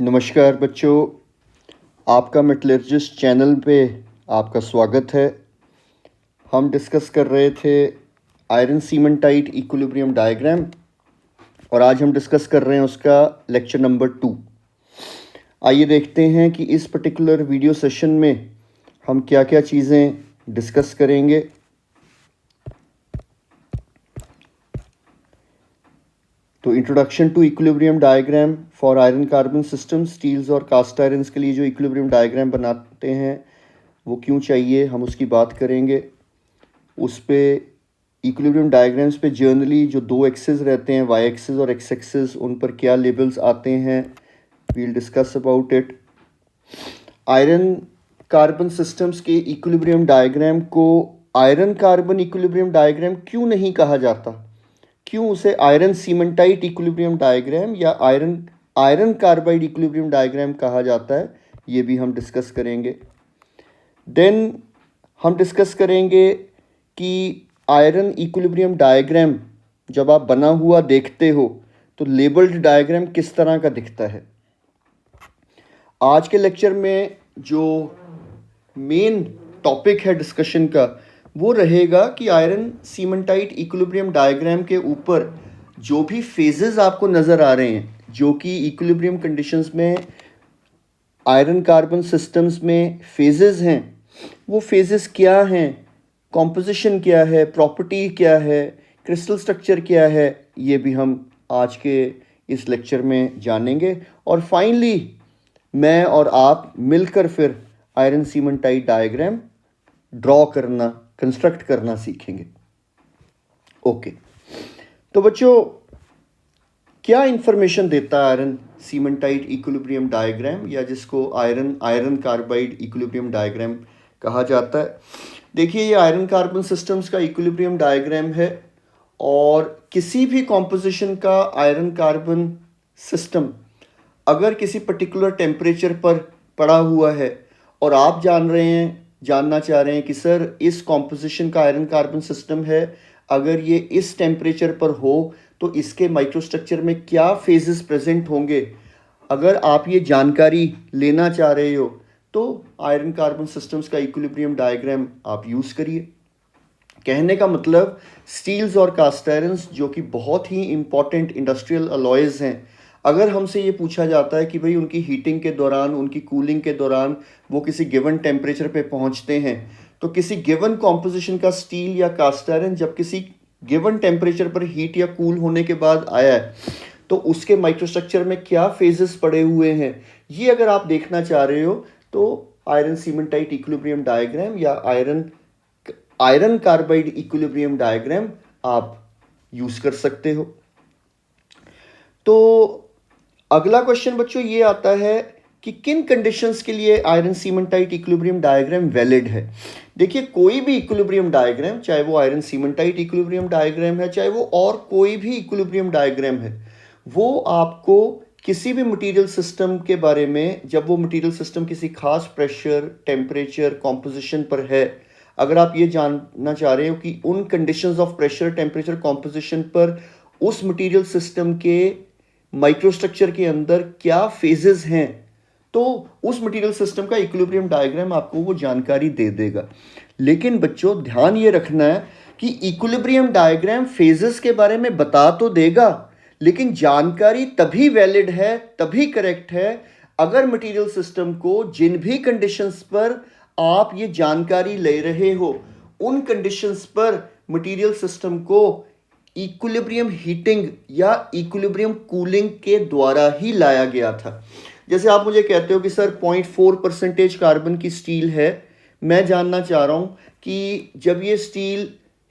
नमस्कार बच्चों, आपका मेटलर्जिस्ट चैनल पे आपका स्वागत है। हम डिस्कस कर रहे थे आयरन सीमेंटाइट इक्विलिब्रियम डायग्राम और आज हम डिस्कस कर रहे हैं उसका लेक्चर नंबर 2। आइए देखते हैं कि इस पर्टिकुलर वीडियो सेशन में हम क्या क्या चीज़ें डिस्कस करेंगे। तो introduction to equilibrium diagram for iron carbon system, steels और कास्ट आयरन्स के लिए जो इक्विलिब्रियम डायग्राम बनाते हैं वो क्यों चाहिए, हम उसकी बात करेंगे। उस पे इक्विलिब्रियम डायग्राम्स पे जर्नली जो दो एक्सेस रहते हैं, वाई एक्सेस और एक्स एक्सेस, उन पर क्या लेबल्स आते हैं, we'll discuss about it. Iron carbon systems के इक्विलिब्रियम डायग्राम को आयरन कार्बन इक्विलिब्रियम डायग्राम क्यों नहीं कहा जाता, क्यों उसे आयरन सीमेंटाइट इक्विलिब्रियम डायग्राम या आयरन कार्बाइड इक्विलिब्रियम डायग्राम कहा जाता है, ये भी हम डिस्कस करेंगे। देन हम डिस्कस करेंगे कि आयरन इक्विलिब्रियम डायग्राम जब आप बना हुआ देखते हो तो लेबल्ड डायग्राम किस तरह का दिखता है। आज के लेक्चर में जो मेन टॉपिक है डिस्कशन का वो रहेगा कि आयरन सीमेंटाइट इक्विलिब्रियम डायग्राम के ऊपर जो भी फेजेस आपको नज़र आ रहे हैं, जो कि इक्विलिब्रियम कंडीशंस में आयरन कार्बन सिस्टम्स में फेजेस हैं, वो फेजेस क्या हैं, कॉम्पोजिशन क्या है, प्रॉपर्टी क्या है, क्रिस्टल स्ट्रक्चर क्या है, ये भी हम आज के इस लेक्चर में जानेंगे। और फाइनली मैं और आप मिलकर फिर आयरन सीमेंटाइट डायग्राम ड्रॉ करना, कंस्ट्रक्ट करना सीखेंगे। ओके, तो बच्चों क्या इंफॉर्मेशन देता है आयरन सीमेंटाइट इक्विलिब्रियम डायग्राम, या जिसको आयरन कार्बाइड इक्विलिब्रियम डायग्राम कहा जाता है। देखिए, ये आयरन कार्बन सिस्टम्स का इक्विलिब्रियम डायग्राम है और किसी भी कॉम्पोजिशन का आयरन कार्बन सिस्टम अगर किसी पर्टिकुलर टेम्परेचर पर पड़ा हुआ है और आप जानना चाह रहे हैं कि सर इस कॉम्पोजिशन का आयरन कार्बन सिस्टम है, अगर ये इस टेम्परेचर पर हो तो इसके माइक्रोस्ट्रक्चर में क्या फेजेस प्रेजेंट होंगे, अगर आप ये जानकारी लेना चाह रहे हो तो आयरन कार्बन सिस्टम्स का इक्विलिब्रियम डायग्राम आप यूज़ करिए। कहने का मतलब स्टील्स और कास्ट आयरन्स जो कि बहुत ही इंपॉर्टेंट इंडस्ट्रियल अलॉयज़ हैं, अगर हमसे ये पूछा जाता है कि भाई उनकी हीटिंग के दौरान, उनकी कूलिंग के दौरान वो किसी गिवन टेम्परेचर पे पहुंचते हैं, तो किसी गिवन कॉम्पोजिशन का स्टील या कास्ट आयरन जब किसी गिवन टेम्परेचर पर हीट या कूल होने के बाद आया है तो उसके माइक्रोस्ट्रक्चर में क्या फेजेस पड़े हुए हैं, ये अगर आप देखना चाह रहे हो तो आयरन सीमेंटाइट इक्विलिब्रियम डायग्राम या आयरन कार्बाइड इक्विलिब्रियम डायग्राम आप यूज कर सकते हो। तो अगला क्वेश्चन बच्चों ये आता है कि किन कंडीशंस के लिए iron cementite equilibrium diagram valid है। देखिए, कोई भी इक्विलिब्रियम डायग्राम, चाहे वो आयरन सीमेंटाइट इक्विलिब्रियम डायग्राम है, चाहे वो और कोई भी इक्विलिब्रियम डायग्राम है, वो आपको किसी भी मटेरियल सिस्टम के बारे में, जब वो मटेरियल सिस्टम किसी खास प्रेशर, टेम्परेचर, कॉम्पोजिशन पर है, अगर आप ये जानना चाह रहे हो कि उन conditions of pressure, temperature, composition पर उस मटेरियल सिस्टम के माइक्रोस्ट्रक्चर के अंदर क्या फेजेस हैं, तो उस मटेरियल सिस्टम का इक्विलिब्रियम डायग्राम आपको वो जानकारी दे देगा। लेकिन बच्चों ध्यान ये रखना है कि इक्विलिब्रियम डायग्राम फेजेस के बारे में बता तो देगा, लेकिन जानकारी तभी वैलिड है, तभी करेक्ट है, अगर मटेरियल सिस्टम को जिन भी कंडीशंस पर आप ये जानकारी ले रहे हो उन कंडीशंस पर मटेरियल सिस्टम को इक्विलिब्रियम हीटिंग या इक्विलिब्रियम कूलिंग के द्वारा ही लाया गया था। जैसे आप मुझे कहते हो कि सर 0.4% कार्बन की स्टील है, मैं जानना चाह रहा हूँ कि जब ये स्टील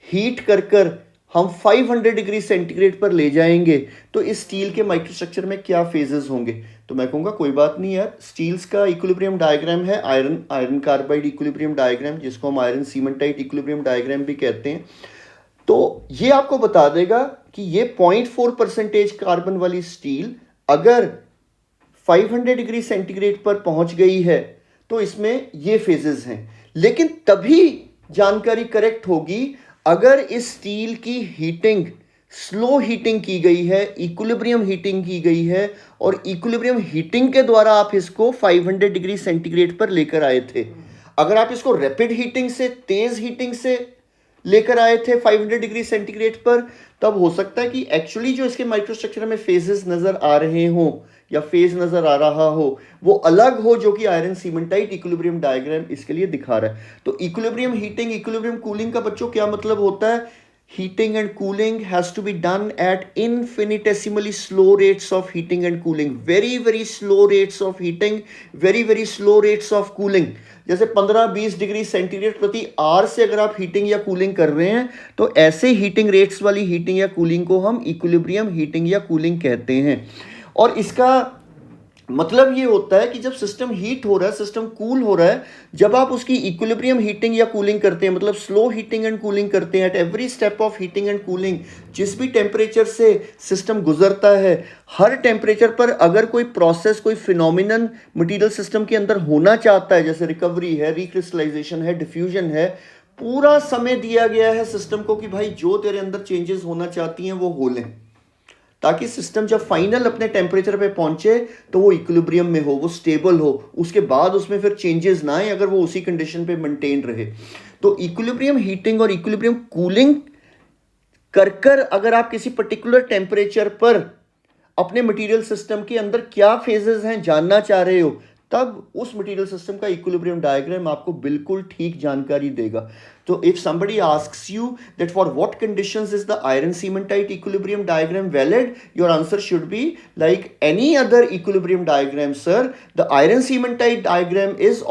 हीट कर हम 500 डिग्री सेंटीग्रेड पर ले जाएंगे तो इस स्टील के माइक्रोस्ट्रक्चर में क्या फेजेस होंगे, तो मैं कहूँगा कोई बात नहीं यार, स्टील्स का इक्विलिब्रियम डायग्राम है आयरन कार्बाइड इक्विलिब्रियम डायग्राम, जिसको हम आयरन सीमेंटाइट इक्विलिब्रियम डायग्राम भी कहते हैं। तो ये आपको बता देगा कि ये 0.4% कार्बन वाली स्टील अगर 500 डिग्री सेंटीग्रेड पर पहुंच गई है तो इसमें ये फेजेस हैं। लेकिन तभी जानकारी करेक्ट होगी अगर इस स्टील की हीटिंग स्लो हीटिंग की गई है, इक्विलिब्रियम हीटिंग की गई है, और इक्विलिब्रियम हीटिंग के द्वारा आप इसको 500 डिग्री सेंटीग्रेड पर लेकर आए थे। अगर आप इसको रैपिड हीटिंग से, तेज हीटिंग से लेकर आए थे 500 डिग्री सेंटीग्रेड पर, तब हो सकता है कि एक्चुअली जो इसके माइक्रोस्ट्रक्चर में फेजेस नजर आ रहे हों या फेज नजर आ रहा हो वो अलग हो, जो कि आयरन सीमेंटाइट इक्विलिब्रियम डायग्राम इसके लिए दिखा रहा है। तो इक्विलिब्रियम हीटिंग, इक्विलिब्रियम कूलिंग का बच्चों क्या मतलब होता है? Heating and cooling has to be done at infinitesimally slow rates of heating and cooling. Very very slow rates of heating, very very slow rates of cooling. जैसे 15-20 degree centigrade प्रति our से अगर आप हीटिंग या cooling कर रहे हैं तो ऐसे हीटिंग रेट्स वाली हीटिंग या कूलिंग को हम इक्विलिब्रियम हीटिंग या कूलिंग कहते हैं। और इसका मतलब ये होता है कि जब सिस्टम हीट हो रहा है, सिस्टम कूल हो रहा है, जब आप उसकी इक्विलिब्रियम हीटिंग या कूलिंग करते हैं, मतलब स्लो हीटिंग एंड कूलिंग करते हैं, at every step of heating and cooling, जिस भी टेम्परेचर से सिस्टम गुजरता है, हर टेम्परेचर पर अगर कोई प्रोसेस, कोई फिनोमिनन मटेरियल सिस्टम के अंदर होना चाहता है, जैसे रिकवरी है, रिक्रिस्टलाइजेशन है, डिफ्यूजन है, पूरा समय दिया गया है सिस्टम को कि भाई जो तेरे अंदर चेंजेस होना चाहती हैं वो हो लें, ताकि सिस्टम जब फाइनल अपने टेम्परेचर पे पहुंचे तो वो इक्विलिब्रियम में हो, वो स्टेबल हो, उसके बाद उसमें फिर चेंजेस ना आए, अगर वो उसी कंडीशन पे मेंटेन रहे। तो इक्विलिब्रियम हीटिंग और इक्विलिब्रियम कूलिंग कर अगर आप किसी पर्टिकुलर टेम्परेचर पर अपने मटेरियल सिस्टम के अंदर क्या फेजेस हैं जानना चाह रहे हो, तब उस मटेरियल सिस्टम का इक्विलिब्रियम डायग्राम आपको बिल्कुल ठीक जानकारी देगा। तो if somebody asks you that for what conditions is the iron cementite equilibrium diagram valid, your answer should be like any other equilibrium diagram, sir. The iron cementite diagram is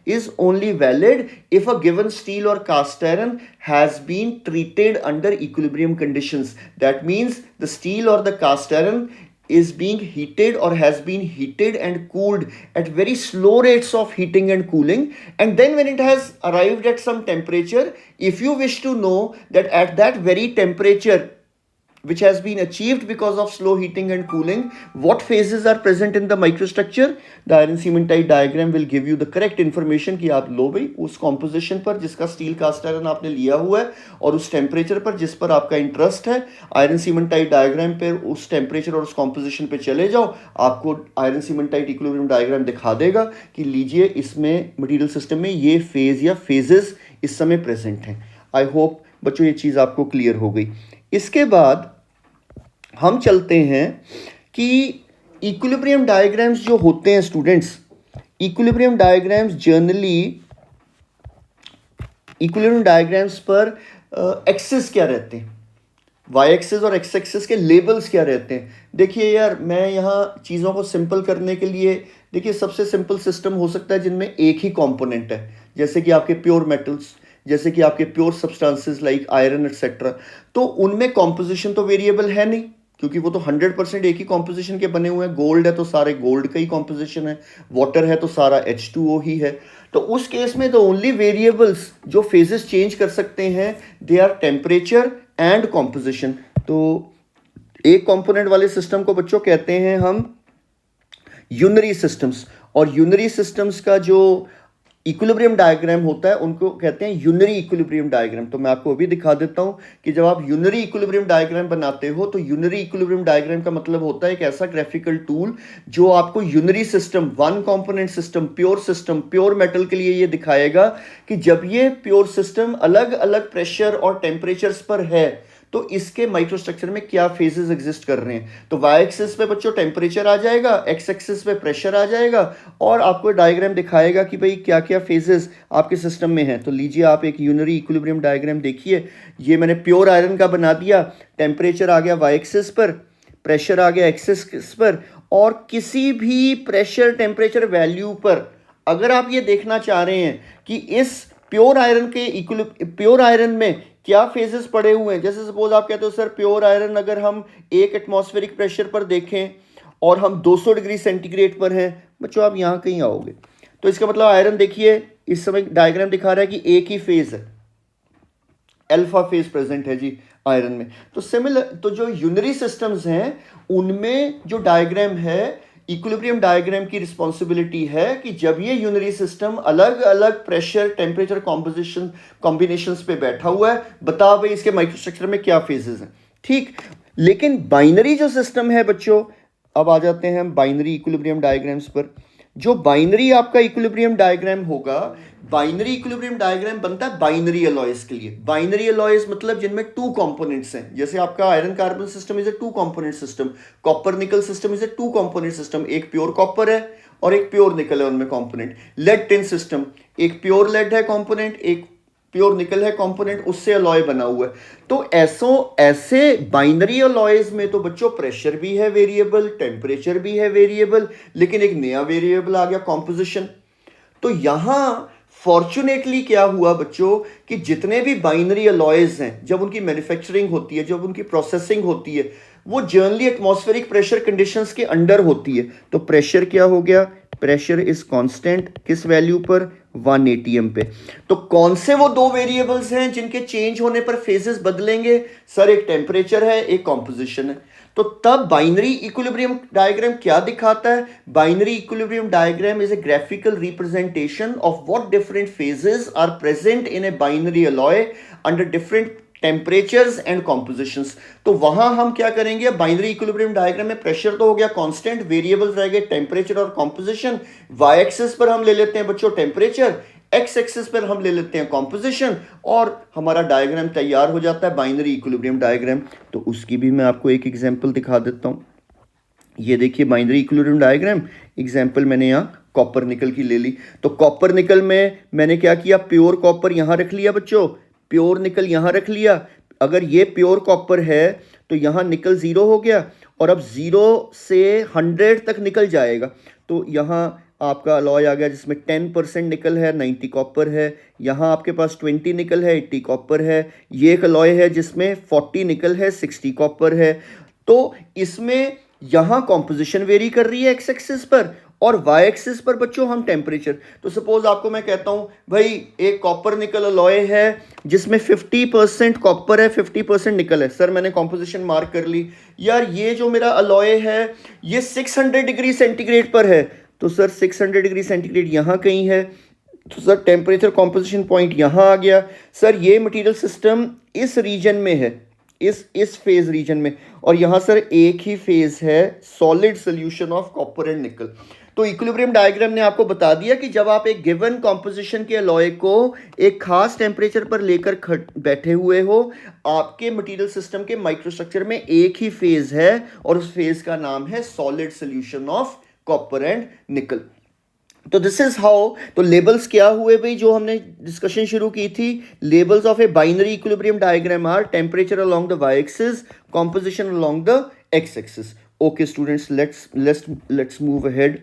is only valid if a given steel or cast iron has been treated under equilibrium conditions. That means the steel or the cast iron is being heated or has been heated and cooled at very slow rates of heating and cooling, and then when it has arrived at some temperature, if you wish to know that at that very temperature which has been achieved because of slow heating and cooling, what phases are present in the microstructure, the iron cementite diagram will give you the correct information कि आप लो भाई उस composition पर जिसका steel cast iron आपने लिया हुआ है और उस टेम्परेचर पर जिस पर आपका इंटरेस्ट है, आयरन सीमेंटाइट डायग्राम पे उस टेम्परेचर और उस कॉम्पोजिशन पे चले जाओ, आपको आयरन सीमेंटाइट इक्विलिब्रियम डायग्राम दिखा देगा कि लीजिए इसमें मटेरियल सिस्टम में ये फेज या फेजेस इस समय प्रेजेंट हैं। आई होप बच्चों ये चीज़ आपको क्लियर हो गई। इसके बाद हम चलते हैं कि इक्विलिब्रियम डायग्राम्स जो होते हैं students, equilibrium diagrams generally equilibrium diagrams पर एक्सिस क्या रहते हैं, वाई एक्सिस और एक्स एक्सिस के लेबल्स क्या रहते हैं। देखिए यार, मैं यहाँ चीज़ों को सिंपल करने के लिए, देखिए सबसे सिंपल सिस्टम हो सकता है जिनमें एक ही कंपोनेंट है, जैसे कि आपके प्योर मेटल्स, जैसे कि आपके pure substances like iron etcetera, तो उनमें कॉम्पोजिशन तो वेरिएबल है नहीं, क्योंकि वो तो 100% एक ही कॉम्पोजिशन के बने हुए हैं। गोल्ड है तो सारे गोल्ड का ही कॉम्पोजिशन है, वाटर है तो सारा H2O ही है। तो उस केस में द ओनली वेरिएबल्स जो फेजेस चेंज कर सकते हैं they are temperature and composition. तो एक कंपोनेंट वाले सिस्टम को बच्चों कहते हैं हम यूनरी सिस्टम्स, और यूनरी सिस्टम्स का जो इक्विलिब्रियम डायग्राम होता है उनको कहते हैं यूनरी इक्विलिब्रियम डायग्राम। तो मैं आपको अभी दिखा देता हूं कि जब आप यूनरी इक्विलिब्रियम डायग्राम बनाते हो तो यूनरी इक्विलिब्रियम डायग्राम का मतलब होता है एक ऐसा ग्राफिकल टूल जो आपको unary system, one component system, pure metal के लिए ये दिखाएगा कि जब ये प्योर सिस्टम अलग अलग प्रेशर और टेम्परेचर्स पर है तो इसके माइक्रोस्ट्रक्चर में क्या फेजेस एग्जिस्ट कर रहे हैं। तो वाई एक्सिस पे बच्चों टेम्परेचर आ जाएगा, एक्स एक्सिस पे प्रेशर आ जाएगा, और आपको डायग्राम दिखाएगा कि भाई क्या क्या फेजेस आपके सिस्टम में हैं। तो लीजिए आप एक यूनरी इक्विलिब्रियम डायग्राम देखिए, ये मैंने प्योर आयरन का बना दिया, टेम्परेचर आ गया वाई एक्सिस पर, प्रेशर आ गया एक्स एक्सिस पर, और किसी भी प्रेशर टेम्परेचर वैल्यू पर अगर आप ये देखना चाह रहे हैं कि इस प्योर आयरन में क्या फेजेस पड़े हुए हैं, जैसे सपोज आप कहते हो सर प्योर आयरन अगर हम 1 एटमॉस्फेरिक प्रेशर पर देखें और हम 200 डिग्री सेंटीग्रेड पर हैं, बच्चों आप यहाँ कहीं आओगे, तो इसका मतलब आयरन देखिए इस समय डायग्राम दिखा रहा है कि एक ही फेज है, अल्फा फेज प्रेजेंट है जी आयरन में। तो सिमिलर, तो जो यूनरी सिस्टम्स हैं उनमें जो डायग्राम है इक्विलिब्रियम डायग्राम की रिस्पॉन्सिबिलिटी है कि जब ये यूनरी सिस्टम अलग अलग प्रेशर टेम्परेचर कॉम्पोजिशन कॉम्बिनेशंस पे बैठा हुआ है, बता भाई इसके माइक्रोस्ट्रक्चर में क्या फेजेस हैं, ठीक। लेकिन बाइनरी जो सिस्टम है बच्चों, अब आ जाते हैं हम बाइनरी इक्विलिब्रियम डायग्राम्स पर। जो बाइनरी आपका इक्विलिब्रियम डायग्राम होगा, बाइनरी इक्विलिब्रियम डायग्राम बनता है बाइनरी अलॉयज के लिए। बाइनरी अलॉयज मतलब जिनमें टू कंपोनेंट्स हैं, जैसे आपका iron carbon system is a two component system, copper nickel system is a two component system, एक प्योर कॉपर है और एक प्योर निकल है उनमें कंपोनेंट। लेड टिन सिस्टम, एक प्योर लेड है कंपोनेंट, एक प्योर निकल है कंपोनेंट, उससे अलॉय बना हुआ है। तो ऐसे बाइनरी अलॉयज में तो बच्चों प्रेशर भी है वेरिएबल, टेम्परेचर भी है वेरिएबल, लेकिन एक नया वेरिएबल आ गया कॉम्पोजिशन। तो यहां फॉर्चुनेटली क्या हुआ बच्चों कि जितने भी बाइनरी अलॉयज हैं, जब उनकी मैन्युफैक्चरिंग होती है, जब उनकी प्रोसेसिंग होती है, वो जनरली एटमॉस्फेरिक प्रेशर कंडीशंस के अंडर होती है। तो प्रेशर क्या हो गया, प्रेशर इज कांस्टेंट, किस वैल्यू पर, 1 atm पे। तो कौन से वो दो वेरिएबल्स हैं जिनके चेंज होने पर फेजेस बदलेंगे, सर एक टेम्परेचर है, एक कॉम्पोजिशन है। तो तब बाइनरी इक्विलिब्रियम डायग्राम क्या दिखाता है, binary equilibrium diagram is a graphical representation of what different phases are present in a binary alloy under different temperatures and compositions. तो वहां हम क्या करेंगे, बाइनरी इक्विलिब्रियम डायग्राम में प्रेशर तो हो गया कांस्टेंट, वेरिएबल्स रह गए टेम्परेचर और कॉम्पोजिशन। वाई एक्सिस पर हम ले लेते हैं बच्चों टेम्परेचर, एक्स एक्सिस पर हम ले लेते हैं कॉम्पोजिशन, और हमारा डायग्राम तैयार हो जाता है बाइनरी इक्विलिब्रियम डायग्राम। तो उसकी भी मैं आपको एक एग्जांपल दिखा देता हूं। ये देखिए बाइनरी इक्विलिब्रियम डायग्राम, एग्जांपल मैंने यहाँ कॉपर निकल की ले ली। तो कॉपर निकल में मैंने क्या किया, प्योर कॉपर यहां रख लिया बच्चों, प्योर निकल यहां रख लिया। अगर ये प्योर कॉपर है तो यहां निकल 0 हो गया, और अब 0 से 100 तक निकल जाएगा। तो यहां आपका अलॉय आ गया जिसमें 10% निकल है, 90 कॉपर है। यहाँ आपके पास 20 निकल है, 80 कॉपर है। ये एक अलॉय है जिसमें 40 निकल है, 60 कॉपर है। तो इसमें यहाँ कॉम्पोजिशन वेरी कर रही है एक्स एक्सिस पर, और वाई एक्सिस पर बच्चों हम टेम्परेचर। तो सपोज आपको मैं कहता हूँ भाई एक कॉपर निकल अलॉय है जिसमें 50% कॉपर है, 50% निकल है। सर मैंने कॉम्पोजिशन मार्क कर ली, यार ये जो मेरा अलॉय है ये 600 डिग्री सेंटीग्रेड पर है। तो सर 600 डिग्री सेंटीग्रेड यहाँ कहीं है, तो सर टेम्परेचर कॉम्पोजिशन पॉइंट यहाँ आ गया। सर ये मटेरियल सिस्टम इस रीजन में है, इस फेज रीजन में, और यहाँ सर एक ही फेज है solid solution of copper and nickel. तो इक्विलिब्रियम डायग्राम ने आपको बता दिया कि जब आप एक गिवन कॉम्पोजिशन के अलॉय को एक खास टेम्परेचर पर लेकर बैठे हुए हो, आपके मटेरियल सिस्टम के माइक्रोस्ट्रक्चर में एक ही फेज है, और उस फेज का नाम है solid solution of copper and nickel. तो दिस इज हाउ, तो लेबल्स क्या हुए भाई, जो हमने डिस्कशन शुरू की थी, labels of a binary equilibrium diagram are temperature along the Y axis, composition along the X axis. Okay students, let's move ahead.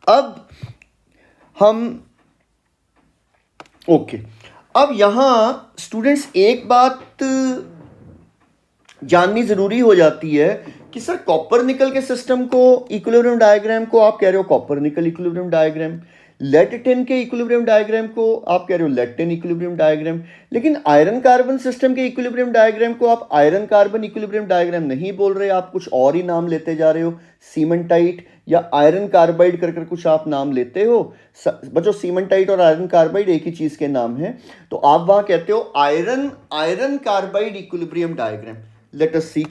अब हम ओके अब यहां स्टूडेंट्स एक बात जाननी जरूरी हो जाती है कि सर कॉपर निकल के सिस्टम को, इक्विलिब्रियम डायग्राम को आप कह रहे हो copper nickel equilibrium diagram, lead tin के इक्विलिब्रियम डायग्राम को आप कह रहे हो लेड टिन इक्विलिब्रियम डायग्राम, लेकिन आयरन कार्बन सिस्टम के इक्विलिब्रियम डायग्राम को आप आयरन कार्बन इक्विलिब्रियम डायग्राम नहीं बोल रहे, आप कुछ और ही नाम लेते जा रहे हो, सीमेंटाइट या आयरन कार्बाइड कर कुछ आप नाम लेते हो। बच्चों सीमेंटाइट और आयरन कार्बाइड एक ही चीज के नाम है। तो आप वहां कहते हो iron carbide equilibrium diagram. Let us see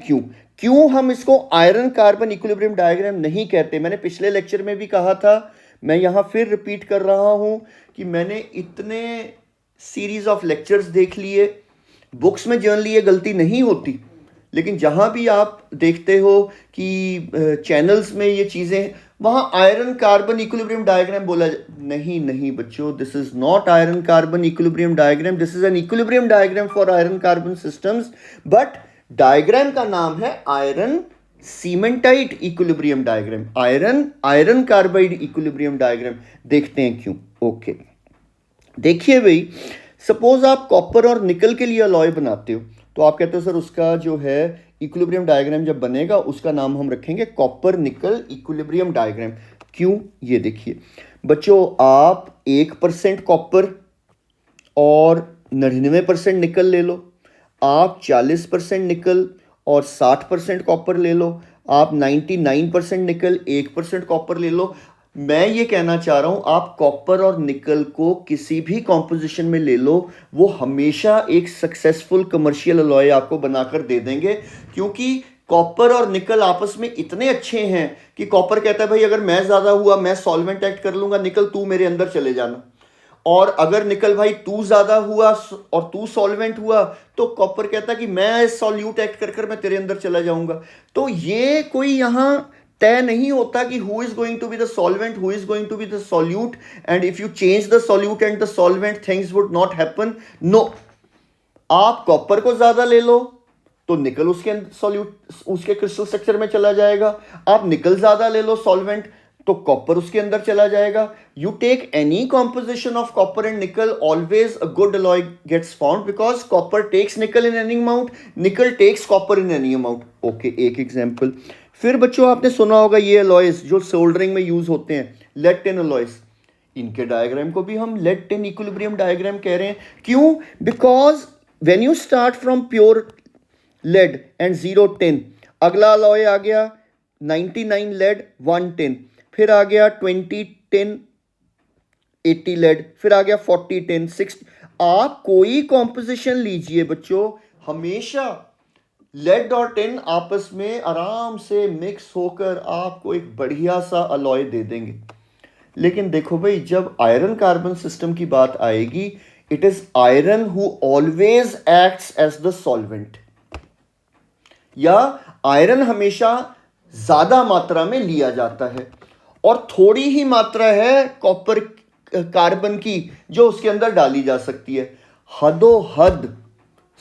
क्यों हम इसको आयरन कार्बन इक्विलिब्रियम डायग्राम नहीं कहते। मैंने पिछले लेक्चर में भी कहा था, मैं यहां फिर रिपीट कर रहा हूं कि मैंने इतने सीरीज ऑफ लेक्चर्स देख लिए, बुक्स में जनरली ये गलती नहीं होती, लेकिन जहां भी आप देखते हो कि चैनल्स में ये चीजें, वहां आयरन कार्बन इक्विलिब्रियम डायग्राम बोला नहीं बच्चों, this is not iron carbon equilibrium diagram, this is an equilibrium diagram for iron carbon systems, but diagram का नाम है iron cementite equilibrium diagram, iron carbide equilibrium diagram. देखते हैं क्यों। ओके देखिए भाई, सपोज आप कॉपर और निकल के लिए अलॉय बनाते हो, तो आप कहते हो सर उसका जो है इक्विलिब्रियम डायग्राम जब बनेगा उसका नाम हम रखेंगे कॉपर निकल इक्विलिब्रियम डायग्राम। क्यों, ये देखिए बच्चों, आप 1% कॉपर और 99% निकल ले लो, आप 40% निकल और 60% कॉपर ले लो, आप 99% निकल 1% कॉपर ले लो। मैं ये कहना चाह रहा हूं आप कॉपर और निकल को किसी भी कॉम्पोजिशन में ले लो, वो हमेशा एक सक्सेसफुल कमर्शियल अलॉय आपको बनाकर दे देंगे, क्योंकि कॉपर और निकल आपस में इतने अच्छे हैं कि कॉपर कहता है भाई अगर मैं ज्यादा हुआ मैं सॉल्वेंट एक्ट कर लूंगा, निकल तू मेरे अंदर चले जाना। और अगर निकल भाई तू ज्यादा हुआ और तू सॉल्वेंट हुआ तो कॉपर कहता कि मैं सॉल्यूट एक्ट कर कर मैं तेरे अंदर चला जाऊंगा। तो ये कोई यहां तय नहीं होता कि who is going to be the solvent, who is going to be the solute, and if you change the solute and the solvent things would not happen. No, आप कॉपर को ज्यादा ले लो तो निकल उसके सॉल्यूट उसके क्रिस्टल स्ट्रक्चर में चला जाएगा, आप निकल ज्यादा ले लो सॉल्वेंट तो कॉपर उसके अंदर चला जाएगा। You take any composition of copper and nickel, always a good alloy gets found because copper takes nickel in any amount, nickel takes copper in any amount. Okay, एक एग्जांपल। फिर बच्चों आपने सुना होगा ये अलॉयज जो सोल्डरिंग में use होते हैं, लेड टिन अलॉयज, इनके डायग्राम को भी हम लेड टिन इक्विलिब्रियम डायग्राम कह रहे हैं। क्यों? Because when you start from pure lead and 0 tin, अगला अलॉय आ गया 99 लेड 1 टिन, फिर आ गया 20 टिन 80 लेड, फिर आ गया 40 टिन 6। आप कोई कॉम्पोजिशन लीजिए बच्चों, हमेशा लेड और टिन आपस में आराम से मिक्स होकर आपको एक बढ़िया सा अलॉय दे देंगे। लेकिन देखो भाई, जब आयरन कार्बन सिस्टम की बात आएगी, it is iron who always acts as the solvent, या आयरन हमेशा ज्यादा मात्रा में लिया जाता है और थोड़ी ही मात्रा है कॉपर कार्बन की जो उसके अंदर डाली जा सकती है। हदो हद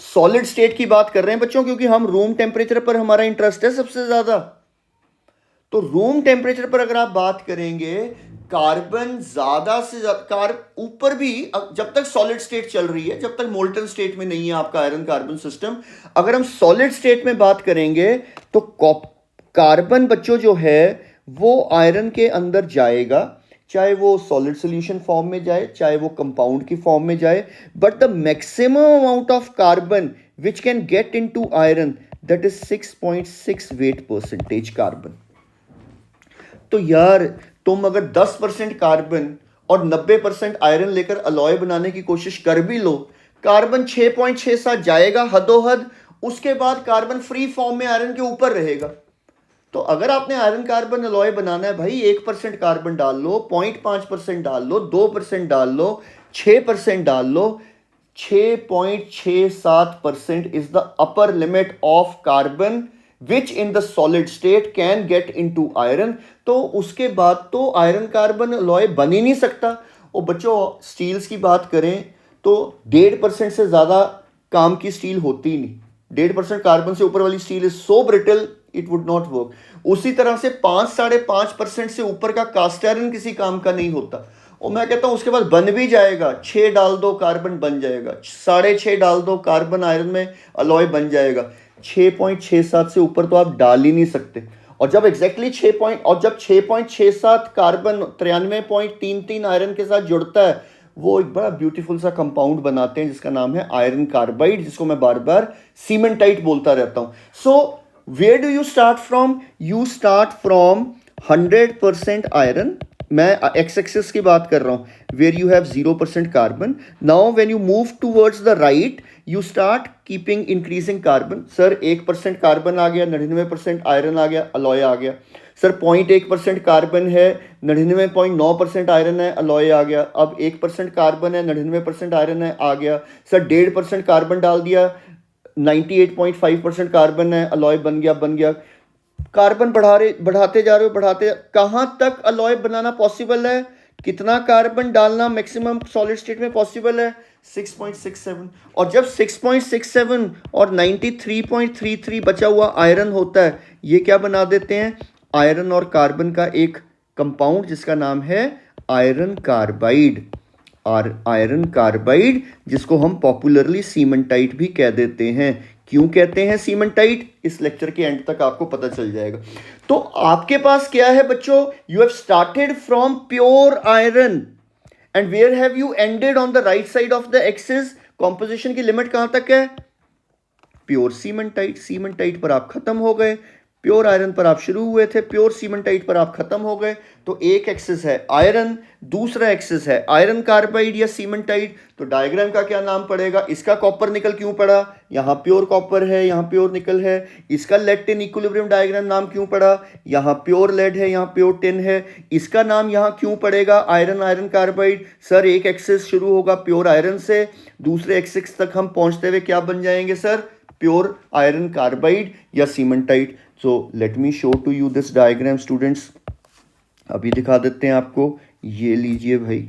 सॉलिड स्टेट की बात कर रहे हैं बच्चों, क्योंकि हम रूम टेम्परेचर पर हमारा इंटरेस्ट है सबसे ज्यादा। तो रूम टेम्परेचर पर अगर आप बात करेंगे, कार्बन ज्यादा से ज्यादा ऊपर भी, जब तक सॉलिड स्टेट चल रही है, जब तक मोल्टन स्टेट में नहीं है आपका आयरन कार्बन सिस्टम, अगर हम सॉलिड स्टेट में बात करेंगे तो कार्बन बच्चों जो है वो आयरन के अंदर जाएगा, चाहे वो सॉलिड सोल्यूशन फॉर्म में जाए चाहे वो कंपाउंड की फॉर्म में जाए, but the maximum amount of carbon which can get into iron, that is 6.6 wait percentage carbon. तो यार तुम अगर 10% कार्बन और 90% आयरन लेकर अलॉय बनाने की कोशिश कर भी लो, कार्बन 6.67 जाएगा हदोहद, उसके बाद कार्बन फ्री फॉर्म में आयरन के ऊपर रहेगा। तो अगर आपने आयरन कार्बन अलॉय बनाना है भाई, 1% कार्बन डाल लो, 0.5% डाल लो, 2% डाल लो, 6% डाल लो, 6.67% is the upper limit of carbon which in the solid state can get into iron. तो उसके बाद तो आयरन कार्बन अलॉय बन ही नहीं सकता। और बच्चों स्टील्स की बात करें तो 1.5% से ज्यादा काम की स्टील होती ही नहीं। 1.5% कार्बन से ऊपर वाली steel is so brittle it would not work. उसी तरह से 5-5.5% से ऊपर का कास्ट आयरन किसी काम का नहीं होता। और मैं कहता हूं उसके बाद बन भी जाएगा, 6 डाल दो कार्बन बन जाएगा, 6.5 डाल दो कार्बन आयरन में अलॉय बन जाएगा। 6.67 से ऊपर तो आप डाल ही नहीं सकते। और जब एग्जैक्टली 6.67 कार्बन 93.33 आयरन के साथ जुड़ता है, वो एक बड़ा ब्यूटीफुल सा कंपाउंड बनाते हैं जिसका नाम है आयरन कार्बाइड, जिसको मैं बार बार सीमेंटाइट बोलता रहता हूं। So where do you start from? You start from 100% iron, मैं एक्स एक्सिस की बात कर रहा हूं, where you have 0% carbon. Now when you move towards the right you start keeping increasing carbon. Sir 1% carbon आ गया, 99% आयरन आ गया, alloy आ गया। सर 0.1% कार्बन है, 99.9% आयरन है, अलॉय आ गया। अब 1% कार्बन है, 99% आयरन है, आ गया। सर 1.5% कार्बन डाल दिया, 98.5% कार्बन है, अलॉय बन गया। कार्बन बढ़ाते जा रहे हो, कहां तक अलॉय बनाना पॉसिबल है? कितना कार्बन डालना मैक्सिमम सॉलिड स्टेट में पॉसिबल है? 6.67। और जब 6.67 और 93.33 बचा हुआ आयरन होता है, ये क्या बना देते हैं? आयरन और कार्बन का एक कंपाउंड जिसका नाम है आयरन कार्बाइड। और आयरन कार्बाइड जिसको हम पॉपुलरली सीमेंटाइट भी कह देते हैं। क्यों कहते हैं सीमेंटाइट? इस लेक्चर के एंड तक आपको पता चल जाएगा। तो आपके पास क्या है बच्चों? You have started from pure iron and where have you ended on the right side of the axis? Composition की लिमिट कहां तक है? Pure cementite. सीमेंटाइट पर आप खत्म हो गए। प्योर आयरन पर आप शुरू हुए थे, प्योर सीमेंटाइट पर आप खत्म हो गए। तो एक एक्सिस है आयरन, दूसरा एक्सिस है आयरन कार्बाइड या सीमेंटाइट। तो डायग्राम का क्या नाम पड़ेगा? इसका कॉपर निकल क्यों पड़ा? यहाँ प्योर कॉपर है, यहाँ प्योर निकल है। इसका लेड टिन इक्विलिब्रियम डायग्राम नाम क्यों पड़ा? यहाँ प्योर लेड है, यहाँ प्योर टिन है। इसका नाम यहाँ क्यों पड़ेगा आयरन आयरन कार्बाइड? सर एक एक्सिस शुरू होगा प्योर आयरन से, दूसरे एक्सिस तक हम पहुंचते हुए क्या बन जाएंगे सर? प्योर आयरन कार्बाइड या cementite. So let me show to you this diagram students. अभी दिखा देते हैं आपको, ये लीजिए भाई।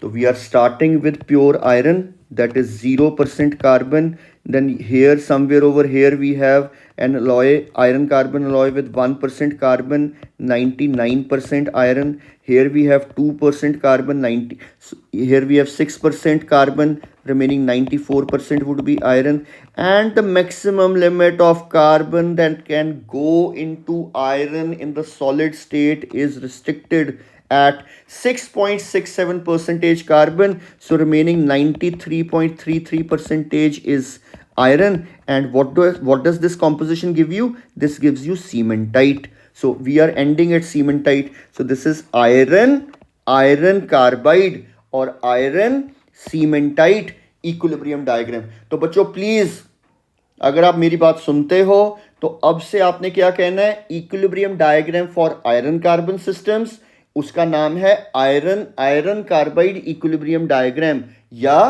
तो we are starting with pure iron, that is 0% carbon. Then here somewhere over here we have an alloy, iron carbon alloy with 1% carbon, 99% iron. Here we have 2% carbon, 90. So here we have 6% carbon, remaining 94% would be iron. And the maximum limit of carbon that can go into iron in the solid state is restricted at 6.67 percentage carbon. So remaining 93.33 percentage is iron. And what does this composition give you? This gives you cementite. So we are ending at cementite. So this is iron carbide और iron cementite equilibrium diagram. तो बच्चों please अगर आप मेरी बात सुनते हो तो अब से आपने क्या कहना है? Equilibrium diagram for iron carbon systems, उसका नाम है आयरन कार्बाइड इक्विलिब्रियम डायग्राम, या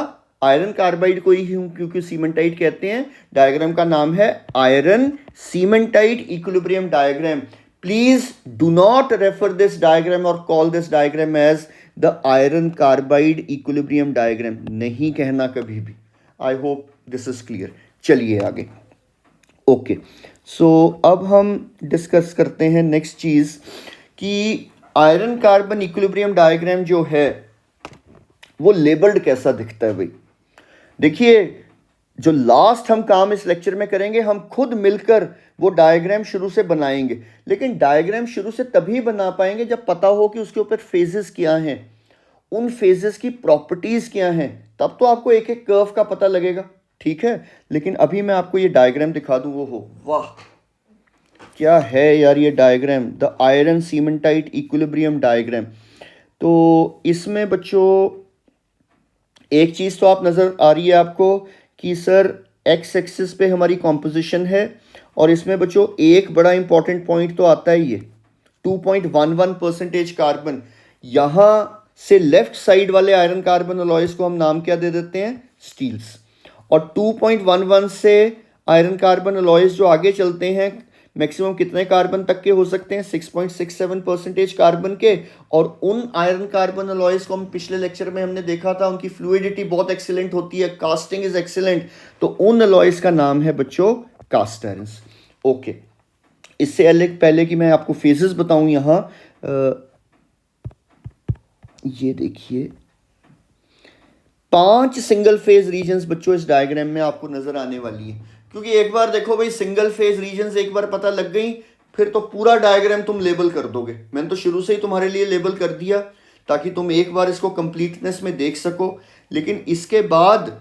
आयरन कार्बाइड को ही क्योंकि सीमेंटाइट कहते हैं, डायग्राम का नाम है iron cementite equilibrium diagram. Please do not refer this diagram और call this diagram as the iron carbide equilibrium diagram, नहीं कहना कभी भी। I hope this is clear. चलिए आगे। ओके, सो अब हम डिस्कस करते हैं नेक्स्ट चीज कि आयरन कार्बन इक्विलिब्रियम डायग्राम जो है वो लेबल्ड कैसा दिखता है भाई। देखिए, जो लास्ट हम काम इस लेक्चर में करेंगे, हम खुद मिलकर वो डायग्राम शुरू से बनाएंगे, लेकिन डायग्राम शुरू से तभी बना पाएंगे जब पता हो कि उसके ऊपर फेजेस क्या हैं, उन फेजेस की प्रॉपर्टीज क्या हैं, तब तो आपको एक एक कर्व का पता लगेगा, ठीक है। लेकिन अभी मैं आपको ये डायग्राम दिखा दूं, वो हो वाह क्या है यार ये diagram, the iron cementite equilibrium diagram. तो इसमें बच्चों एक चीज़ तो आप नज़र आ रही है आपको कि सर एक्स एक्सिस पे हमारी कॉम्पोजिशन है, और इसमें बच्चों एक बड़ा इंपॉर्टेंट पॉइंट तो आता है, ये 2.11% कार्बन। यहाँ से लेफ्ट साइड वाले आयरन कार्बन अलॉयज को हम नाम क्या दे देते हैं? स्टील्स। और 2.11 से आयरन कार्बन अलॉयज जो आगे चलते हैं, मैक्सिमम कितने कार्बन तक के हो सकते हैं? 6.67% कार्बन के। और उन आयरन कार्बन अलॉयज को हम पिछले लेक्चर में हमने देखा था, उनकी फ्लूइडिटी बहुत एक्सीलेंट होती है, कास्टिंग इज एक्सीलेंट। तो उन अलॉयज का नाम है बच्चों कास्ट आयरन्स। ओके, इससे पहले कि मैं आपको फेजेस बताऊं, यहाँ ये देखिए 5 सिंगल फेज रीजन्स बच्चों इस डायग्राम में आपको नजर आने वाली है। क्योंकि एक बार देखो भाई, सिंगल फेज रीजन्स एक बार पता लग गई, फिर तो पूरा डायग्राम तुम लेबल कर दोगे। मैंने तो शुरू से ही तुम्हारे लिए लेबल कर दिया ताकि तुम एक बार इसको कंप्लीटनेस में देख सको। लेकिन इसके बाद